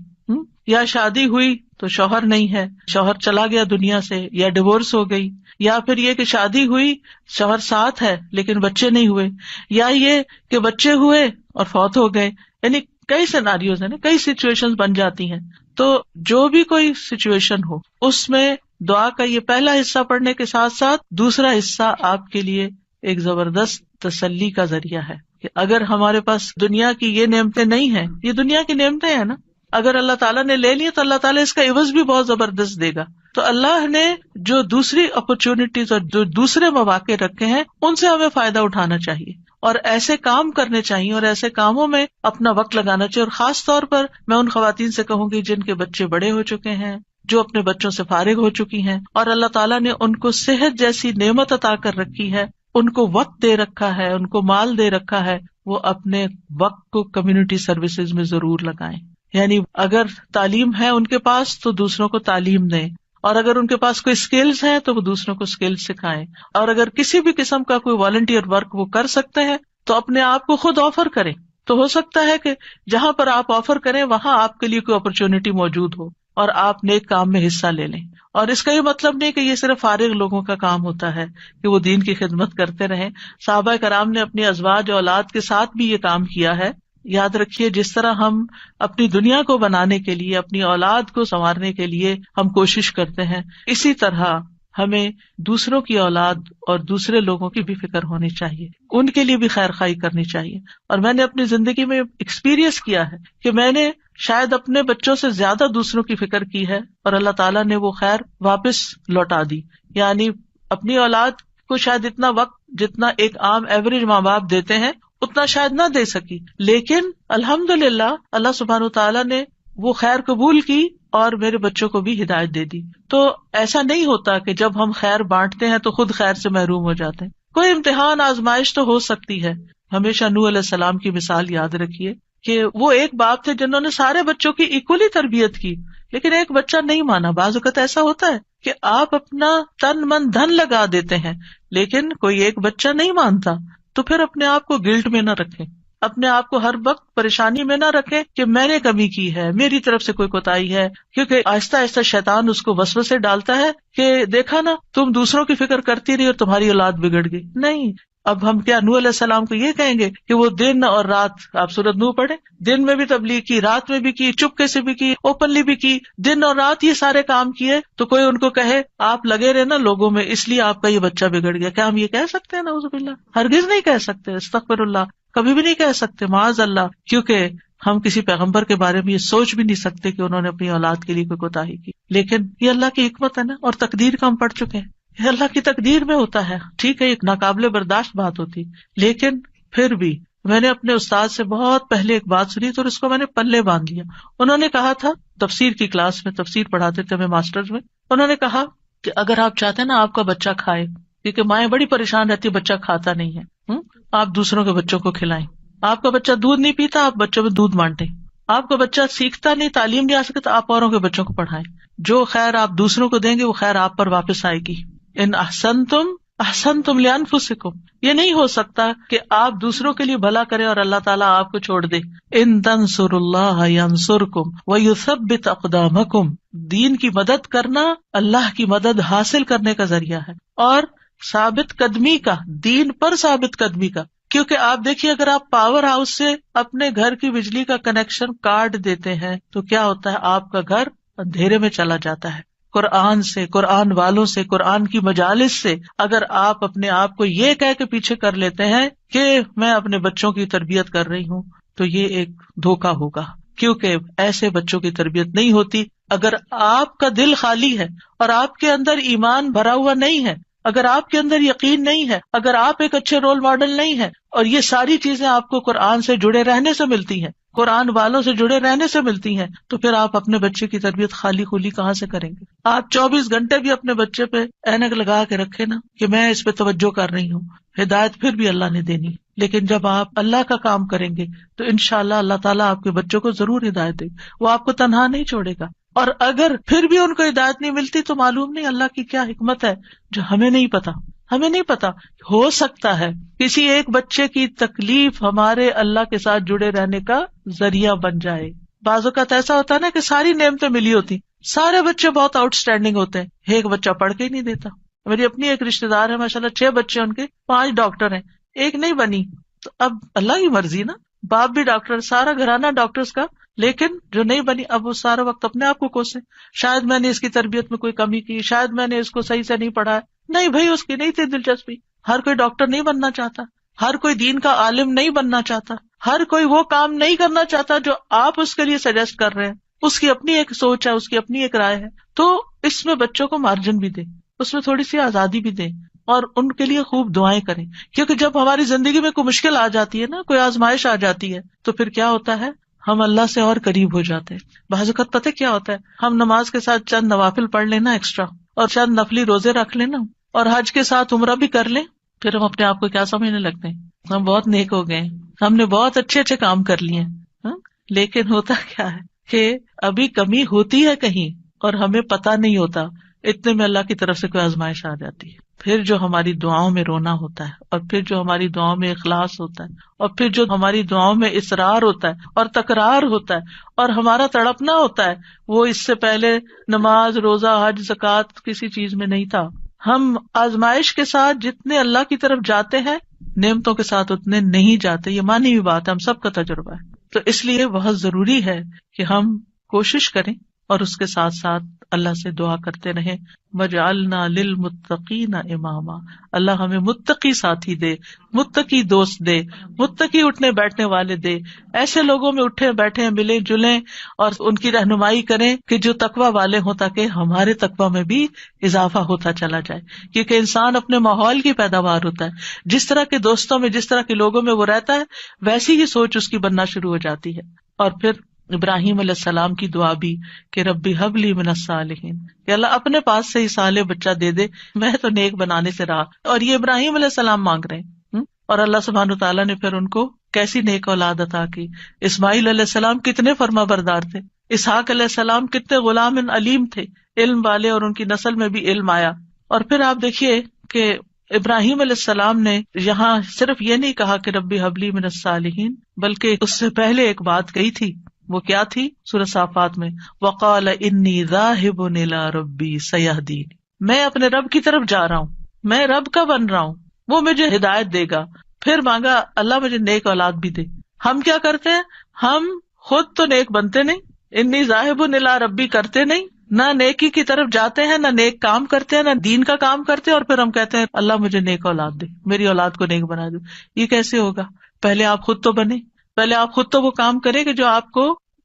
یا شادی ہوئی تو شوہر نہیں ہے، شوہر چلا گیا دنیا سے، یا ڈیورس ہو گئی، یا پھر یہ کہ شادی ہوئی، شوہر ساتھ ہے لیکن بچے نہیں ہوئے، یا یہ کہ بچے ہوئے اور فوت ہو گئے، یعنی کئی سیناریوز ہیں نا، کئی سچویشن بن جاتی ہیں. تو جو بھی کوئی سچویشن ہو اس میں دعا کا یہ پہلا حصہ پڑھنے کے ساتھ ساتھ دوسرا حصہ آپ کے لیے ایک زبردست تسلی کا ذریعہ ہے کہ اگر ہمارے پاس دنیا کی یہ نعمتیں نہیں ہیں، یہ دنیا کی نعمتیں ہیں نا، اگر اللہ تعالیٰ نے لے لی تو اللہ تعالیٰ اس کا عوض بھی بہت زبردست دے گا. تو اللہ نے جو دوسری اپرچونٹیز اور جو دوسرے مواقع رکھے ہیں ان سے ہمیں فائدہ اٹھانا چاہیے اور ایسے کام کرنے چاہیے اور ایسے کاموں میں اپنا وقت لگانا چاہیے. اور خاص طور پر میں ان خواتین سے کہوں گی جن کے بچے بڑے ہو چکے ہیں، جو اپنے بچوں سے فارغ ہو چکی ہیں اور اللہ تعالیٰ نے ان کو صحت جیسی نعمت عطا کر رکھی ہے، ان کو وقت دے رکھا ہے، ان کو مال دے رکھا ہے، وہ اپنے وقت کو کمیونٹی سروسز میں ضرور لگائیں. یعنی اگر تعلیم ہے ان کے پاس تو دوسروں کو تعلیم دیں، اور اگر ان کے پاس کوئی اسکلز ہیں تو وہ دوسروں کو اسکلز سکھائیں، اور اگر کسی بھی قسم کا کوئی والنٹیئر ورک وہ کر سکتے ہیں تو اپنے آپ کو خود آفر کریں. تو ہو سکتا ہے کہ جہاں پر آپ آفر کریں وہاں آپ کے لیے کوئی اپرچونٹی موجود ہو اور آپ نیک کام میں حصہ لے لیں. اور اس کا یہ مطلب نہیں کہ یہ صرف فارغ لوگوں کا کام ہوتا ہے کہ وہ دین کی خدمت کرتے رہیں. صحابہ کرام نے اپنی ازواج اور اولاد کے ساتھ بھی یہ کام کیا ہے. یاد رکھیے جس طرح ہم اپنی دنیا کو بنانے کے لیے، اپنی اولاد کو سنوارنے کے لیے ہم کوشش کرتے ہیں، اسی طرح ہمیں دوسروں کی اولاد اور دوسرے لوگوں کی بھی فکر ہونی چاہیے، ان کے لیے بھی خیر خواہی کرنی چاہیے. اور میں نے اپنی زندگی میں ایکسپیرئنس کیا ہے کہ میں نے شاید اپنے بچوں سے زیادہ دوسروں کی فکر کی ہے اور اللہ تعالیٰ نے وہ خیر واپس لوٹا دی. یعنی اپنی اولاد کو شاید اتنا وقت جتنا ایک عام ایوریج ماں باپ دیتے ہیں اتنا شاید نہ دے سکی، لیکن الحمدللہ اللہ سبحانہ وتعالیٰ نے وہ خیر قبول کی اور میرے بچوں کو بھی ہدایت دے دی. تو ایسا نہیں ہوتا کہ جب ہم خیر بانٹتے ہیں تو خود خیر سے محروم ہو جاتے ہیں. کوئی امتحان آزمائش تو ہو سکتی ہے. ہمیشہ نوح علیہ السلام کی مثال یاد رکھیے کہ وہ ایک باپ تھے جنہوں نے سارے بچوں کی ایکولی تربیت کی، لیکن ایک بچہ نہیں مانا. بعض اوقات ایسا ہوتا ہے کہ آپ اپنا تن من دھن لگا دیتے ہیں لیکن کوئی ایک بچہ نہیں مانتا، تو پھر اپنے آپ کو گلٹ میں نہ رکھیں، اپنے آپ کو ہر وقت پریشانی میں نہ رکھیں کہ میں نے کمی کی ہے، میری طرف سے کوئی کوتاہی ہے. کیونکہ آہستہ آہستہ شیطان اس کو وسوسے ڈالتا ہے کہ دیکھا نا تم دوسروں کی فکر کرتی رہی اور تمہاری اولاد بگڑ گئی. نہیں، اب ہم کیا نوح علیہ السلام کو یہ کہیں گے کہ وہ دن اور رات، آپ سورۃ نوح پڑھیں، دن میں بھی تبلیغ کی، رات میں بھی کی، چپکے سے بھی کی، اوپنلی بھی کی، دن اور رات یہ سارے کام کیے، تو کوئی ان کو کہے آپ لگے رہے نا لوگوں میں اس لیے آپ کا یہ بچہ بگڑ گیا، کیا ہم یہ کہہ سکتے ہیں؟ نعوذ باللہ، ہرگز نہیں کہہ سکتے، استغفر اللہ، کبھی بھی نہیں کہہ سکتے، معاذ اللہ. کیونکہ ہم کسی پیغمبر کے بارے میں یہ سوچ بھی نہیں سکتے کہ انہوں نے اپنی اولاد کے لیے کوئی کوتاہی کی. لیکن یہ اللہ کی حکمت ہے نا، اور تقدیر کا ہم پڑھ چکے ہیں، یہ اللہ کی تقدیر میں ہوتا ہے. ٹھیک ہے ایک ناقابل برداشت بات ہوتی، لیکن پھر بھی میں نے اپنے استاد سے بہت پہلے ایک بات سنی تو اس کو میں نے پلے باندھ لیا. انہوں نے کہا تھا، تفسیر کی کلاس میں تفسیر پڑھاتے تھے ہمیں ماسٹرز میں، انہوں نے کہا کہ اگر آپ چاہتے ہیں نا آپ کا بچہ کھائے، کیونکہ مائیں بڑی پریشان رہتی، بچہ کھاتا نہیں ہے، آپ دوسروں کے بچوں کو کھلائیں. آپ کا بچہ دودھ نہیں پیتا، آپ بچوں میں دودھ بانٹیں. آپ کا بچہ سیکھتا نہیں، تعلیم نہیں آ سکتا، آپ اوروں کے بچوں کو پڑھائیں. جو خیر آپ دوسروں کو دیں گے وہ خیر آپ پر واپس آئے گی. ان احسنتم احسنتم لانفسکم، یہ نہیں ہو سکتا کہ آپ دوسروں کے لیے بھلا کریں اور اللہ تعالیٰ آپ کو چھوڑ دے. ان تنصروا اللہ ینصرکم ویثبت اقدامکم، دین کی مدد کرنا اللہ کی مدد حاصل کرنے کا ذریعہ ہے، اور ثابت قدمی کا، دین پر ثابت قدمی کا. کیونکہ آپ دیکھیے اگر آپ پاور ہاؤس سے اپنے گھر کی بجلی کا کنیکشن کاٹ دیتے ہیں تو کیا ہوتا ہے، آپ کا گھر اندھیرے میں چلا جاتا ہے. قرآن سے، قرآن والوں سے، قرآن کی مجالس سے اگر آپ اپنے آپ کو یہ کہہ کے پیچھے کر لیتے ہیں کہ میں اپنے بچوں کی تربیت کر رہی ہوں، تو یہ ایک دھوکا ہوگا، کیونکہ ایسے بچوں کی تربیت نہیں ہوتی. اگر آپ کا دل خالی ہے اور آپ کے اندر ایمان بھرا ہوا نہیں ہے، اگر آپ کے اندر یقین نہیں ہے، اگر آپ ایک اچھے رول ماڈل نہیں ہے، اور یہ ساری چیزیں آپ کو قرآن سے جڑے رہنے سے ملتی ہیں، قرآن والوں سے جڑے رہنے سے ملتی ہیں، تو پھر آپ اپنے بچے کی تربیت خالی خولی کہاں سے کریں گے؟ آپ 24 گھنٹے بھی اپنے بچے پہ اینک لگا کے رکھے نا کہ میں اس پہ توجہ کر رہی ہوں، ہدایت پھر بھی اللہ نے دینی. لیکن جب آپ اللہ کا کام کریں گے تو انشاءاللہ اللہ تعالیٰ آپ کے بچوں کو ضرور ہدایت دے گا، وہ آپ کو تنہا نہیں چھوڑے گا. اور اگر پھر بھی ان کو ہدایت نہیں ملتی تو معلوم نہیں اللہ کی کیا حکمت ہے جو ہمیں نہیں پتا. ہمیں نہیں پتا، ہو سکتا ہے کسی ایک بچے کی تکلیف ہمارے اللہ کے ساتھ جڑے رہنے کا ذریعہ بن جائے. بعض اوقات ایسا ہوتا ہے نا کہ ساری نعمتیں ملی ہوتی، سارے بچے بہت آؤٹ اسٹینڈنگ ہوتے ہیں، ایک بچہ پڑھ کے ہی نہیں دیتا. میری اپنی ایک رشتے دار ہے ماشاءاللہ، 6 بچے ان کے، 5 ڈاکٹر ہیں، ایک نہیں بنی. تو اب اللہ کی مرضی نا، باپ بھی ڈاکٹر، سارا گھرانہ ڈاکٹرز کا، لیکن جو نہیں بنی اب وہ سارا وقت اپنے آپ کو کوسے، شاید میں نے اس کی تربیت میں کوئی کمی کی، شاید میں نے اس کو صحیح سے نہیں پڑھایا. نہیں بھائی، اس کی نہیں تھی دلچسپی. ہر کوئی ڈاکٹر نہیں بننا چاہتا، ہر کوئی دین کا عالم نہیں بننا چاہتا، ہر کوئی وہ کام نہیں کرنا چاہتا جو آپ اس کے لیے سجیسٹ کر رہے ہیں. اس کی اپنی ایک سوچ ہے، اس کی اپنی ایک رائے ہے. تو اس میں بچوں کو مارجن بھی دیں، اس میں تھوڑی سی آزادی بھی دیں، اور ان کے لیے خوب دعائیں کریں. کیونکہ جب ہماری زندگی میں کوئی مشکل آ جاتی ہے نا، کوئی آزمائش آ جاتی ہے، تو پھر کیا ہوتا ہے، ہم اللہ سے اور قریب ہو جاتے ہیں. بعض اوقات پتہ کیا ہوتا ہے، ہم نماز کے ساتھ چند نوافل پڑھ لینا ایکسٹرا، اور چند نفلی روزے رکھ لینا، اور حج کے ساتھ عمرہ بھی کر لیں، پھر ہم اپنے آپ کو کیا سمجھنے لگتے ہیں، ہم بہت نیک ہو گئے ہیں، ہم نے بہت اچھے اچھے کام کر لیے ہیں. لیکن ہوتا کیا ہے کہ ابھی کمی ہوتی ہے کہیں اور ہمیں پتہ نہیں ہوتا، اتنے میں اللہ کی طرف سے کوئی آزمائش آ جاتی ہے. پھر جو ہماری دعاؤں میں رونا ہوتا ہے، اور پھر جو ہماری دعاؤں میں اخلاص ہوتا ہے، اور پھر جو ہماری دعاؤں میں اصرار ہوتا ہے اور تکرار ہوتا ہے اور ہمارا تڑپنا ہوتا ہے، وہ اس سے پہلے نماز، روزہ، حج، زکوٰۃ کسی چیز میں نہیں تھا. ہم آزمائش کے ساتھ جتنے اللہ کی طرف جاتے ہیں، نعمتوں کے ساتھ اتنے نہیں جاتے. یہ مانی ہوئی بات ہے، ہم سب کا تجربہ ہے. تو اس لیے بہت ضروری ہے کہ ہم کوشش کریں اور اس کے ساتھ ساتھ اللہ سے دعا کرتے رہیں، وَجْعَلْنَا لِلْمُتَّقِينَ إِمَامًا. اللہ ہمیں متقی ساتھی دے، متقی دوست دے، متقی اٹھنے بیٹھنے والے دے. ایسے لوگوں میں اٹھے بیٹھے ملیں جلیں اور ان کی رہنمائی کریں کہ جو تقویٰ والے ہوں، تاکہ ہمارے تقویٰ میں بھی اضافہ ہوتا چلا جائے. کیونکہ انسان اپنے ماحول کی پیداوار ہوتا ہے، جس طرح کے دوستوں میں، جس طرح کے لوگوں میں وہ رہتا ہے، ویسی ہی سوچ اس کی بننا شروع ہو جاتی ہے. اور پھر ابراہیم علیہ السلام کی دعا بھی کہ ربی ہب لی من الصالحین، کہ اللہ اپنے پاس سے ہی صالح بچہ دے دے، میں تو نیک بنانے سے رہا. اور یہ ابراہیم علیہ السلام مانگ رہے ہیں، اور اللہ سبحانہ وتعالیٰ نے پھر ان کو کیسی نیک اولاد عطا کی. اسماعیل علیہ السلام کتنے فرما بردار تھے، اسحاق علیہ السلام کتنے غلام علیم تھے، علم والے، اور ان کی نسل میں بھی علم آیا. اور پھر آپ دیکھیے کہ ابراہیم علیہ السلام نے یہاں صرف یہ نہیں کہا کہ ربی حبلی من الصالحین، بلکہ اس سے پہلے ایک بات کہی تھی. وہ کیا تھی؟ سورہ صافات میں وقال انی ذاہب الی ربی سیہدین، میں اپنے رب کی طرف جا رہا ہوں، میں رب کا بن رہا ہوں، وہ مجھے ہدایت دے گا. پھر مانگا اللہ مجھے نیک اولاد بھی دے. ہم کیا کرتے ہیں، ہم خود تو نیک بنتے نہیں، انی ذاہب الی ربی کرتے نہیں، نہ نیکی کی طرف جاتے ہیں، نہ نیک کام کرتے ہیں، نہ دین کا کام کرتے ہیں، اور پھر ہم کہتے ہیں اللہ مجھے نیک اولاد دے، میری اولاد کو نیک بنا دو. یہ کیسے ہوگا؟ پہلے آپ خود تو بنے، پہلے آپ خود تو وہ کام کریں کہ جو آپ کو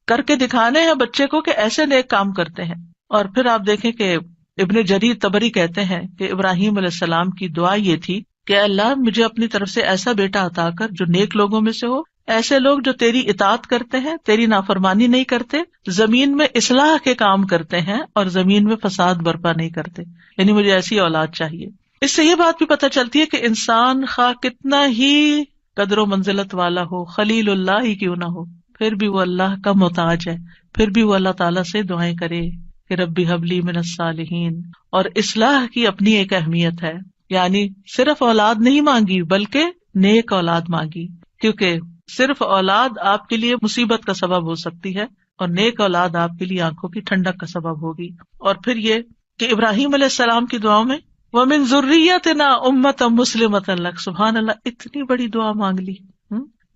کر کے دکھانے ہیں بچے کو کہ ایسے نیک کام کرتے ہیں. اور پھر آپ دیکھیں کہ ابن جریر طبری کہتے ہیں کہ ابراہیم علیہ السلام کی دعا یہ تھی کہ اللہ مجھے اپنی طرف سے ایسا بیٹا عطا کر جو نیک لوگوں میں سے ہو، ایسے لوگ جو تیری اطاعت کرتے ہیں، تیری نافرمانی نہیں کرتے، زمین میں اصلاح کے کام کرتے ہیں اور زمین میں فساد برپا نہیں کرتے. یعنی مجھے ایسی اولاد چاہیے. اس سے یہ بات بھی پتہ چلتی ہے کہ انسان خواہ کتنا ہی قدر و منزلت والا ہو، خلیل اللہ ہی کیوں نہ ہو، پھر بھی وہ اللہ کا محتاج ہے، پھر بھی وہ اللہ تعالیٰ سے دعائیں کرے کہ ربی حبلی من الصالحین. اور اصلاح کی اپنی ایک اہمیت ہے، یعنی صرف اولاد نہیں مانگی بلکہ نیک اولاد مانگی، کیونکہ صرف اولاد آپ کے لیے مصیبت کا سبب ہو سکتی ہے، اور نیک اولاد آپ کے لیے آنکھوں کی ٹھنڈک کا سبب ہوگی. اور پھر یہ کہ ابراہیم علیہ السلام کی دعاؤں میں وَمِن ذُرِّيَّتِنَا أُمَّةً مُسْلِمَةً لَكَ، سبحان اللہ، اتنی بڑی دعا مانگ لی.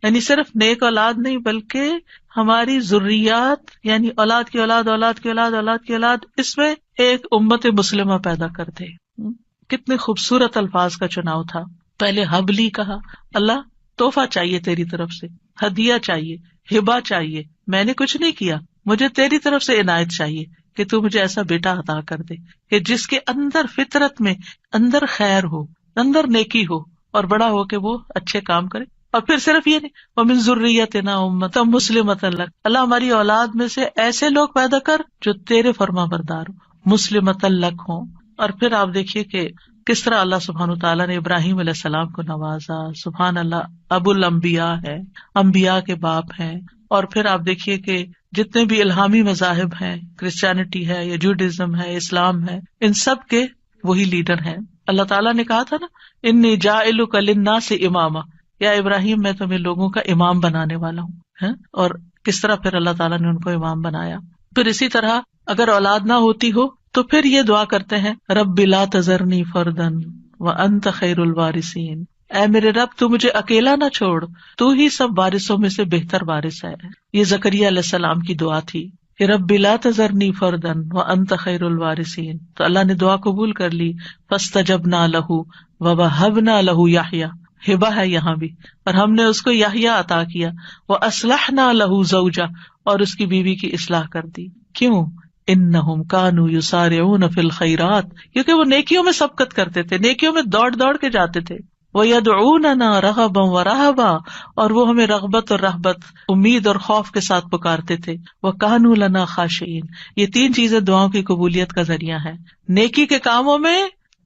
یعنی صرف نیک اولاد نہیں بلکہ ہماری ذریات، یعنی اولاد کی اولاد، اولاد کی اولاد، اولاد کی اولاد، اس میں ایک امت مسلمہ پیدا کر دے. کتنے خوبصورت الفاظ کا چناؤ تھا. پہلے حبلی کہا، اللہ تحفہ چاہیے تیری طرف سے، ہدیہ چاہیے، ہبہ چاہیے، میں نے کچھ نہیں کیا، مجھے تیری طرف سے عنایت چاہیے کہ تو مجھے ایسا بیٹا عطا کر دے کہ جس کے اندر فطرت میں اندر خیر ہو، اندر نیکی ہو، اور بڑا ہو کے وہ اچھے کام کرے. اور پھر صرف یہ نہیں، وَمِن ذُرِّيَّتِنَا أُمَّةً مُسْلِمَةً لَكَ، اللہ ہماری اولاد میں سے ایسے لوگ پیدا کر جو تیرے فرما بردار ہو، مُسْلِمَةً لَكَ ہوں. اور پھر آپ دیکھیے کہ کس طرح اللہ سبحانہ وتعالیٰ نے ابراہیم علیہ السلام کو نوازا. سبحان اللہ، ابو الانبیاء ہے، انبیاء کے باپ ہیں. اور پھر آپ دیکھیے کہ جتنے بھی الہامی مذاہب ہیں، کرسچینٹی ہے یا جوڈازم ہے، اسلام ہے، ان سب کے وہی لیڈر ہیں. اللہ تعالیٰ نے کہا تھا نا، انی جاعلک للناس اماما، یا ابراہیم میں تمہیں لوگوں کا امام بنانے والا ہوں. اور کس طرح پھر اللہ تعالیٰ نے ان کو امام بنایا. پھر اسی طرح اگر اولاد نہ ہوتی ہو تو پھر یہ دعا کرتے ہیں رب لا تذرنی فردا وانت خیر الوارثین، اے میرے رب تو مجھے اکیلا نہ چھوڑ، تو ہی سب وارثوں میں سے بہتر وارث ہے۔ یہ زکریا علیہ السلام کی دعا تھی کہ رب لا تذرنی فردا وانت خیر الوارثین، تو اللہ نے دعا قبول کر لی۔ فاستجبنا لہ ووہبنا لہ یحییٰ، ہبہ ہے یہاں بھی، اور ہم نے اس کو یحییٰ عطا کیا۔ واصلحنا لہ زوجہ، اور اس کی بیوی کی اصلاح کر دی۔ کیوں؟ انہم کانوا یسارعون فی الخیرات، کیونکہ وہ نیکیوں میں سبقت کرتے تھے، نیکیوں میں دوڑ دوڑ کے جاتے تھے۔ وَيَدْعُونَنَا رَغَبًا وَرَهَبًا، اور وہ ہمیں رغبت اور رہبت، امید اور خوف کے ساتھ پکارتے تھے۔ وَكَانُوا لَنَا خَاشِعِينَ، یہ تین چیزیں دعاؤں کی قبولیت کا ذریعہ ہیں۔ نیکی کے کاموں میں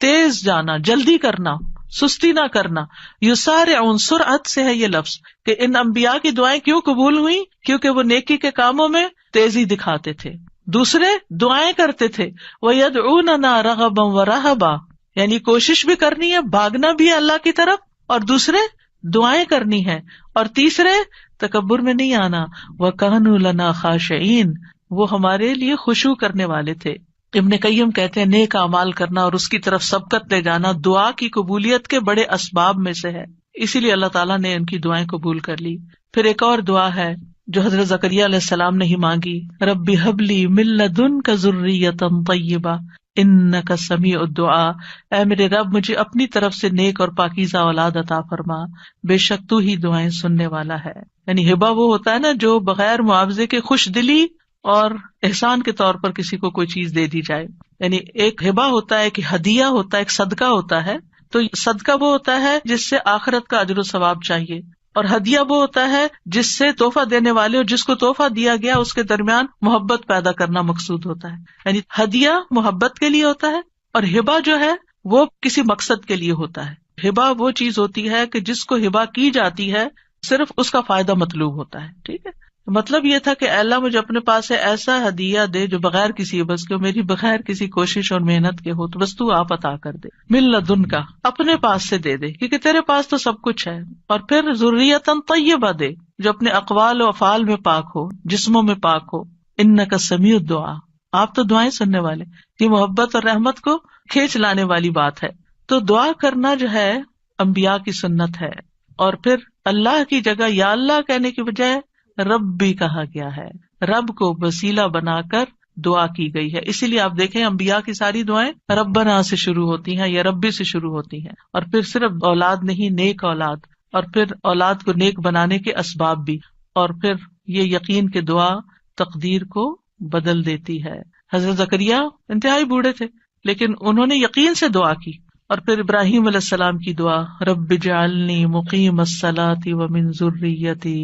تیز جانا، جلدی کرنا، سستی نہ کرنا۔ یسارعون، سرعت سے ہے یہ لفظ، کہ ان انبیاء کی دعائیں کیوں قبول ہوئی؟ کیونکہ وہ نیکی کے کاموں میں تیزی دکھاتے تھے، دوسرے دعائیں کرتے تھے۔ وَيَدْعُونَنَا رَغَبًا وَرَهَبًا، یعنی کوشش بھی کرنی ہے، بھاگنا بھی ہے اللہ کی طرف، اور دوسرے دعائیں کرنی ہے، اور تیسرے تکبر میں نہیں آنا۔ وَكَانُوا لَنَا خَاشِعِينَ، وہ ہمارے لیے خشوع کرنے والے تھے۔ ابن قیم کہتے ہیں نیک اعمال کرنا اور اس کی طرف سبقت لے جانا دعا کی قبولیت کے بڑے اسباب میں سے ہے، اسی لیے اللہ تعالیٰ نے ان کی دعائیں قبول کر لی۔ پھر ایک اور دعا ہے جو حضرت زکریا علیہ السلام نے ہی مانگی، رب ہب لی من لدنک ذریۃ طیبہ انک سمیع الدعاء، اے میرے رب مجھے اپنی طرف سے نیک اور پاکیزہ اولاد عطا فرما، بے شک تو ہی دعائیں سننے والا ہے۔ یعنی ہبہ وہ ہوتا ہے نا جو بغیر معاوضے کے خوش دلی اور احسان کے طور پر کسی کو کوئی چیز دے دی جائے۔ یعنی ایک ہبہ ہوتا ہے، ایک ہدیہ ہوتا ہے، ایک صدقہ ہوتا ہے۔ تو صدقہ وہ ہوتا ہے جس سے آخرت کا اجر و ثواب چاہیے، اور ہدیہ وہ ہوتا ہے جس سے تحفہ دینے والے اور جس کو تحفہ دیا گیا اس کے درمیان محبت پیدا کرنا مقصود ہوتا ہے۔ یعنی ہدیہ محبت کے لیے ہوتا ہے، اور ہبہ جو ہے وہ کسی مقصد کے لیے ہوتا ہے۔ ہبہ وہ چیز ہوتی ہے کہ جس کو ہبہ کی جاتی ہے صرف اس کا فائدہ مطلوب ہوتا ہے، ٹھیک ہے۔ مطلب یہ تھا کہ اللہ مجھے اپنے پاس سے ایسا ہدیہ دے جو بغیر کسی بس کے، میری بغیر کسی کوشش اور محنت کے ہو، تو بس تو آپ عطا کر دے، من لدنک، اپنے پاس سے دے دے، کیونکہ تیرے پاس تو سب کچھ ہے۔ اور پھر ذریۃ طیبہ دے، جو اپنے اقوال و افعال میں پاک ہو، جسموں میں پاک ہو۔ انک سمیع الدعاء، آپ تو دعائیں سننے والے۔ یہ محبت اور رحمت کو کھینچ لانے والی بات ہے۔ تو دعا کرنا جو ہے انبیاء کی سنت ہے، اور پھر اللہ کی جگہ یا اللہ کہنے کی بجائے رب بھی کہا گیا ہے، رب کو وسیلہ بنا کر دعا کی گئی ہے۔ اسی لیے آپ دیکھیں انبیاء کی ساری دعائیں ربنا سے شروع ہوتی ہیں یا ربی سے شروع ہوتی ہیں، اور پھر صرف اولاد نہیں، نیک اولاد، اور پھر اولاد کو نیک بنانے کے اسباب بھی، اور پھر یہ یقین کہ دعا تقدیر کو بدل دیتی ہے۔ حضرت زکریا انتہائی بوڑھے تھے لیکن انہوں نے یقین سے دعا کی۔ اور پھر ابراہیم علیہ السلام کی دعا، رب اجعلنی مقیم الصلاۃ ومن ذریتی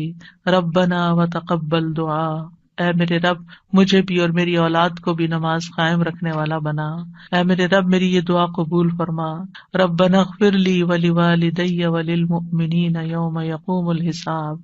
ربنا وتقبل دعا، اے میرے رب مجھے بھی اور میری اولاد کو بھی نماز قائم رکھنے والا بنا، اے میرے رب میری یہ دعا قبول فرما۔ ربنا اغفر لی ولوالدی وللمؤمنین یوم یقوم الحساب،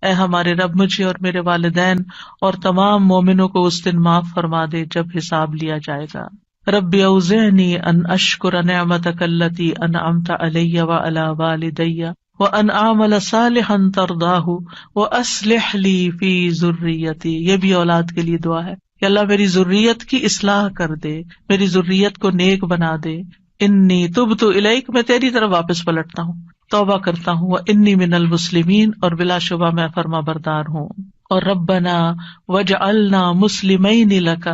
اے ہمارے رب مجھے اور میرے والدین اور تمام مومنوں کو اس دن معاف فرما دے جب حساب لیا جائے گا۔ رب اوزعنی ان اشکر نعمتک التی انعمت علی وعلی والدی وان اعمل صالحا ترضاہ واصلح لی فی ذریتی، یہ بھی اولاد کے لیے دعا ہے کہ اللہ میری ذریت کی اصلاح کر دے، میری ذریت کو نیک بنا دے۔ انی تبت الیک، میں تیری طرف واپس پلٹتا ہوں، توبہ کرتا ہوں۔ وانی من المسلمین، اور بلا شبہ میں فرما بردار ہوں۔ اور ربنا وجعلنا مسلمین لک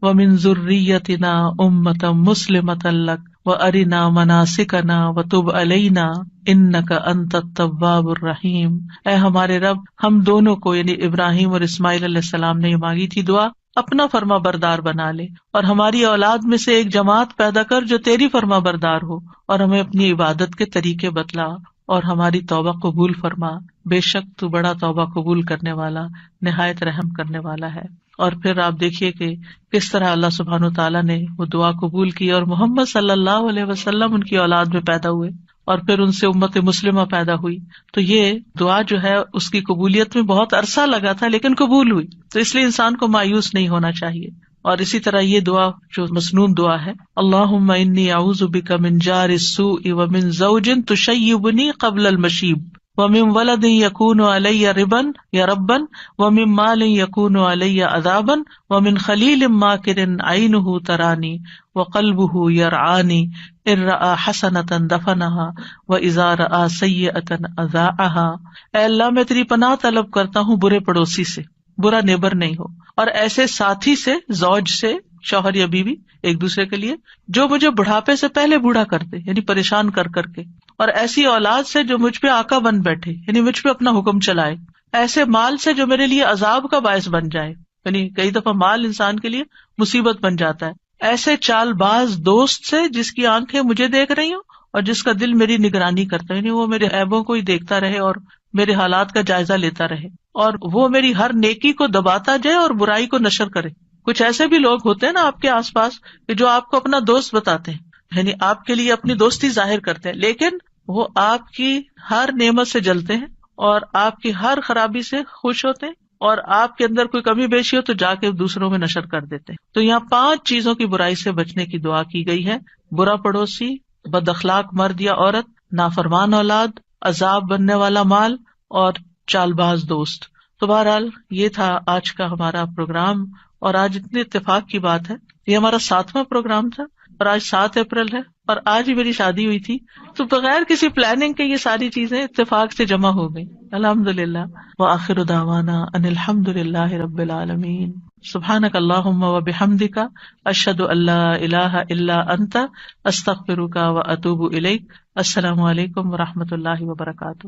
ومن ذریتنا امۃ مسلمۃ لک وارنا مناسکنا وتب علینا انک انت التواب الرحیم، اے ہمارے رب ہم دونوں کو، یعنی ابراہیم اور اسماعیل علیہ السلام نے مانگی تھی دعا، اپنا فرما بردار بنا لے، اور ہماری اولاد میں سے ایک جماعت پیدا کر جو تیری فرما بردار ہو، اور ہمیں اپنی عبادت کے طریقے بتلا، اور ہماری توبہ قبول فرما، بے شک تو بڑا توبہ قبول کرنے والا، نہایت رحم کرنے والا ہے۔ اور پھر آپ دیکھیے کہ کس طرح اللہ سبحانہ وتعالیٰ نے وہ دعا قبول کی، اور محمد صلی اللہ علیہ وسلم ان کی اولاد میں پیدا ہوئے، اور پھر ان سے امت مسلمہ پیدا ہوئی۔ تو یہ دعا جو ہے اس کی قبولیت میں بہت عرصہ لگا تھا لیکن قبول ہوئی، تو اس لیے انسان کو مایوس نہیں ہونا چاہیے۔ اور اسی طرح یہ دعا جو مسنون دعا ہے، اللہم انی اعوذ بک من جار السوء ومن زوج تشیبنی قبل المشیب ومن ولد یکون علی ربا یا ربا ومن مال یکون علی عذابا ومن خلیل ماکر عینہ ترانی وقلبہ یرعانی ان رأى حسنۃ دفنها واذا رأى سیئۃ اذاعها۔ اے اللہ میں تیری پناہ طلب کرتا ہوں برے پڑوسی سے، برا نیبر نہیں ہو، اور ایسے ساتھی سے، زوج سے، شوہر یا بیوی ایک دوسرے کے لیے، جو مجھے بڑھاپے سے پہلے بوڑھا کر دے، یعنی پریشان کر کر کے، اور ایسی اولاد سے جو مجھ پہ آقا بن بیٹھے، یعنی مجھ پہ اپنا حکم چلائے، ایسے مال سے جو میرے لیے عذاب کا باعث بن جائے، یعنی کئی دفعہ مال انسان کے لیے مصیبت بن جاتا ہے، ایسے چال باز دوست سے جس کی آنکھیں مجھے دیکھ رہی ہوں اور جس کا دل میری نگرانی کرتا ہے، یعنی وہ میرے عیبوں کو ہی دیکھتا رہے اور میرے حالات کا جائزہ لیتا رہے، اور وہ میری ہر نیکی کو دباتا جائے اور برائی کو نشر کرے۔ کچھ ایسے بھی لوگ ہوتے ہیں نا آپ کے آس پاس کہ جو آپ کو اپنا دوست بتاتے ہیں، یعنی آپ کے لیے اپنی دوستی ظاہر کرتے ہیں، لیکن وہ آپ کی ہر نعمت سے جلتے ہیں اور آپ کی ہر خرابی سے خوش ہوتے ہیں، اور آپ کے اندر کوئی کمی بیشی ہو تو جا کے دوسروں میں نشر کر دیتے ہیں۔ تو یہاں 5 چیزوں کی برائی سے بچنے کی دعا کی گئی ہے: برا پڑوسی، بد اخلاق مرد یا عورت، نافرمان اولاد، عذاب بننے والا مال، اور چال باز دوست۔ تو بہرحال یہ تھا آج کا ہمارا پروگرام، اور آج اتنے اتفاق کی بات ہے، یہ ہمارا 7واں پروگرام تھا، اور آج 7 اپریل ہے، اور آج ہی میری شادی ہوئی تھی، تو بغیر کسی پلاننگ کے یہ ساری چیزیں اتفاق سے جمع ہو گئی، الحمدللہ۔ وآخر دعوانا ان الحمد للہ رب العالمین۔ سبحانک اللہم وبحمدک، اشہد ان لا الہ الا انت، استغفرک واتوب الیک۔ السلام علیکم ورحمۃ اللہ وبرکاتہ۔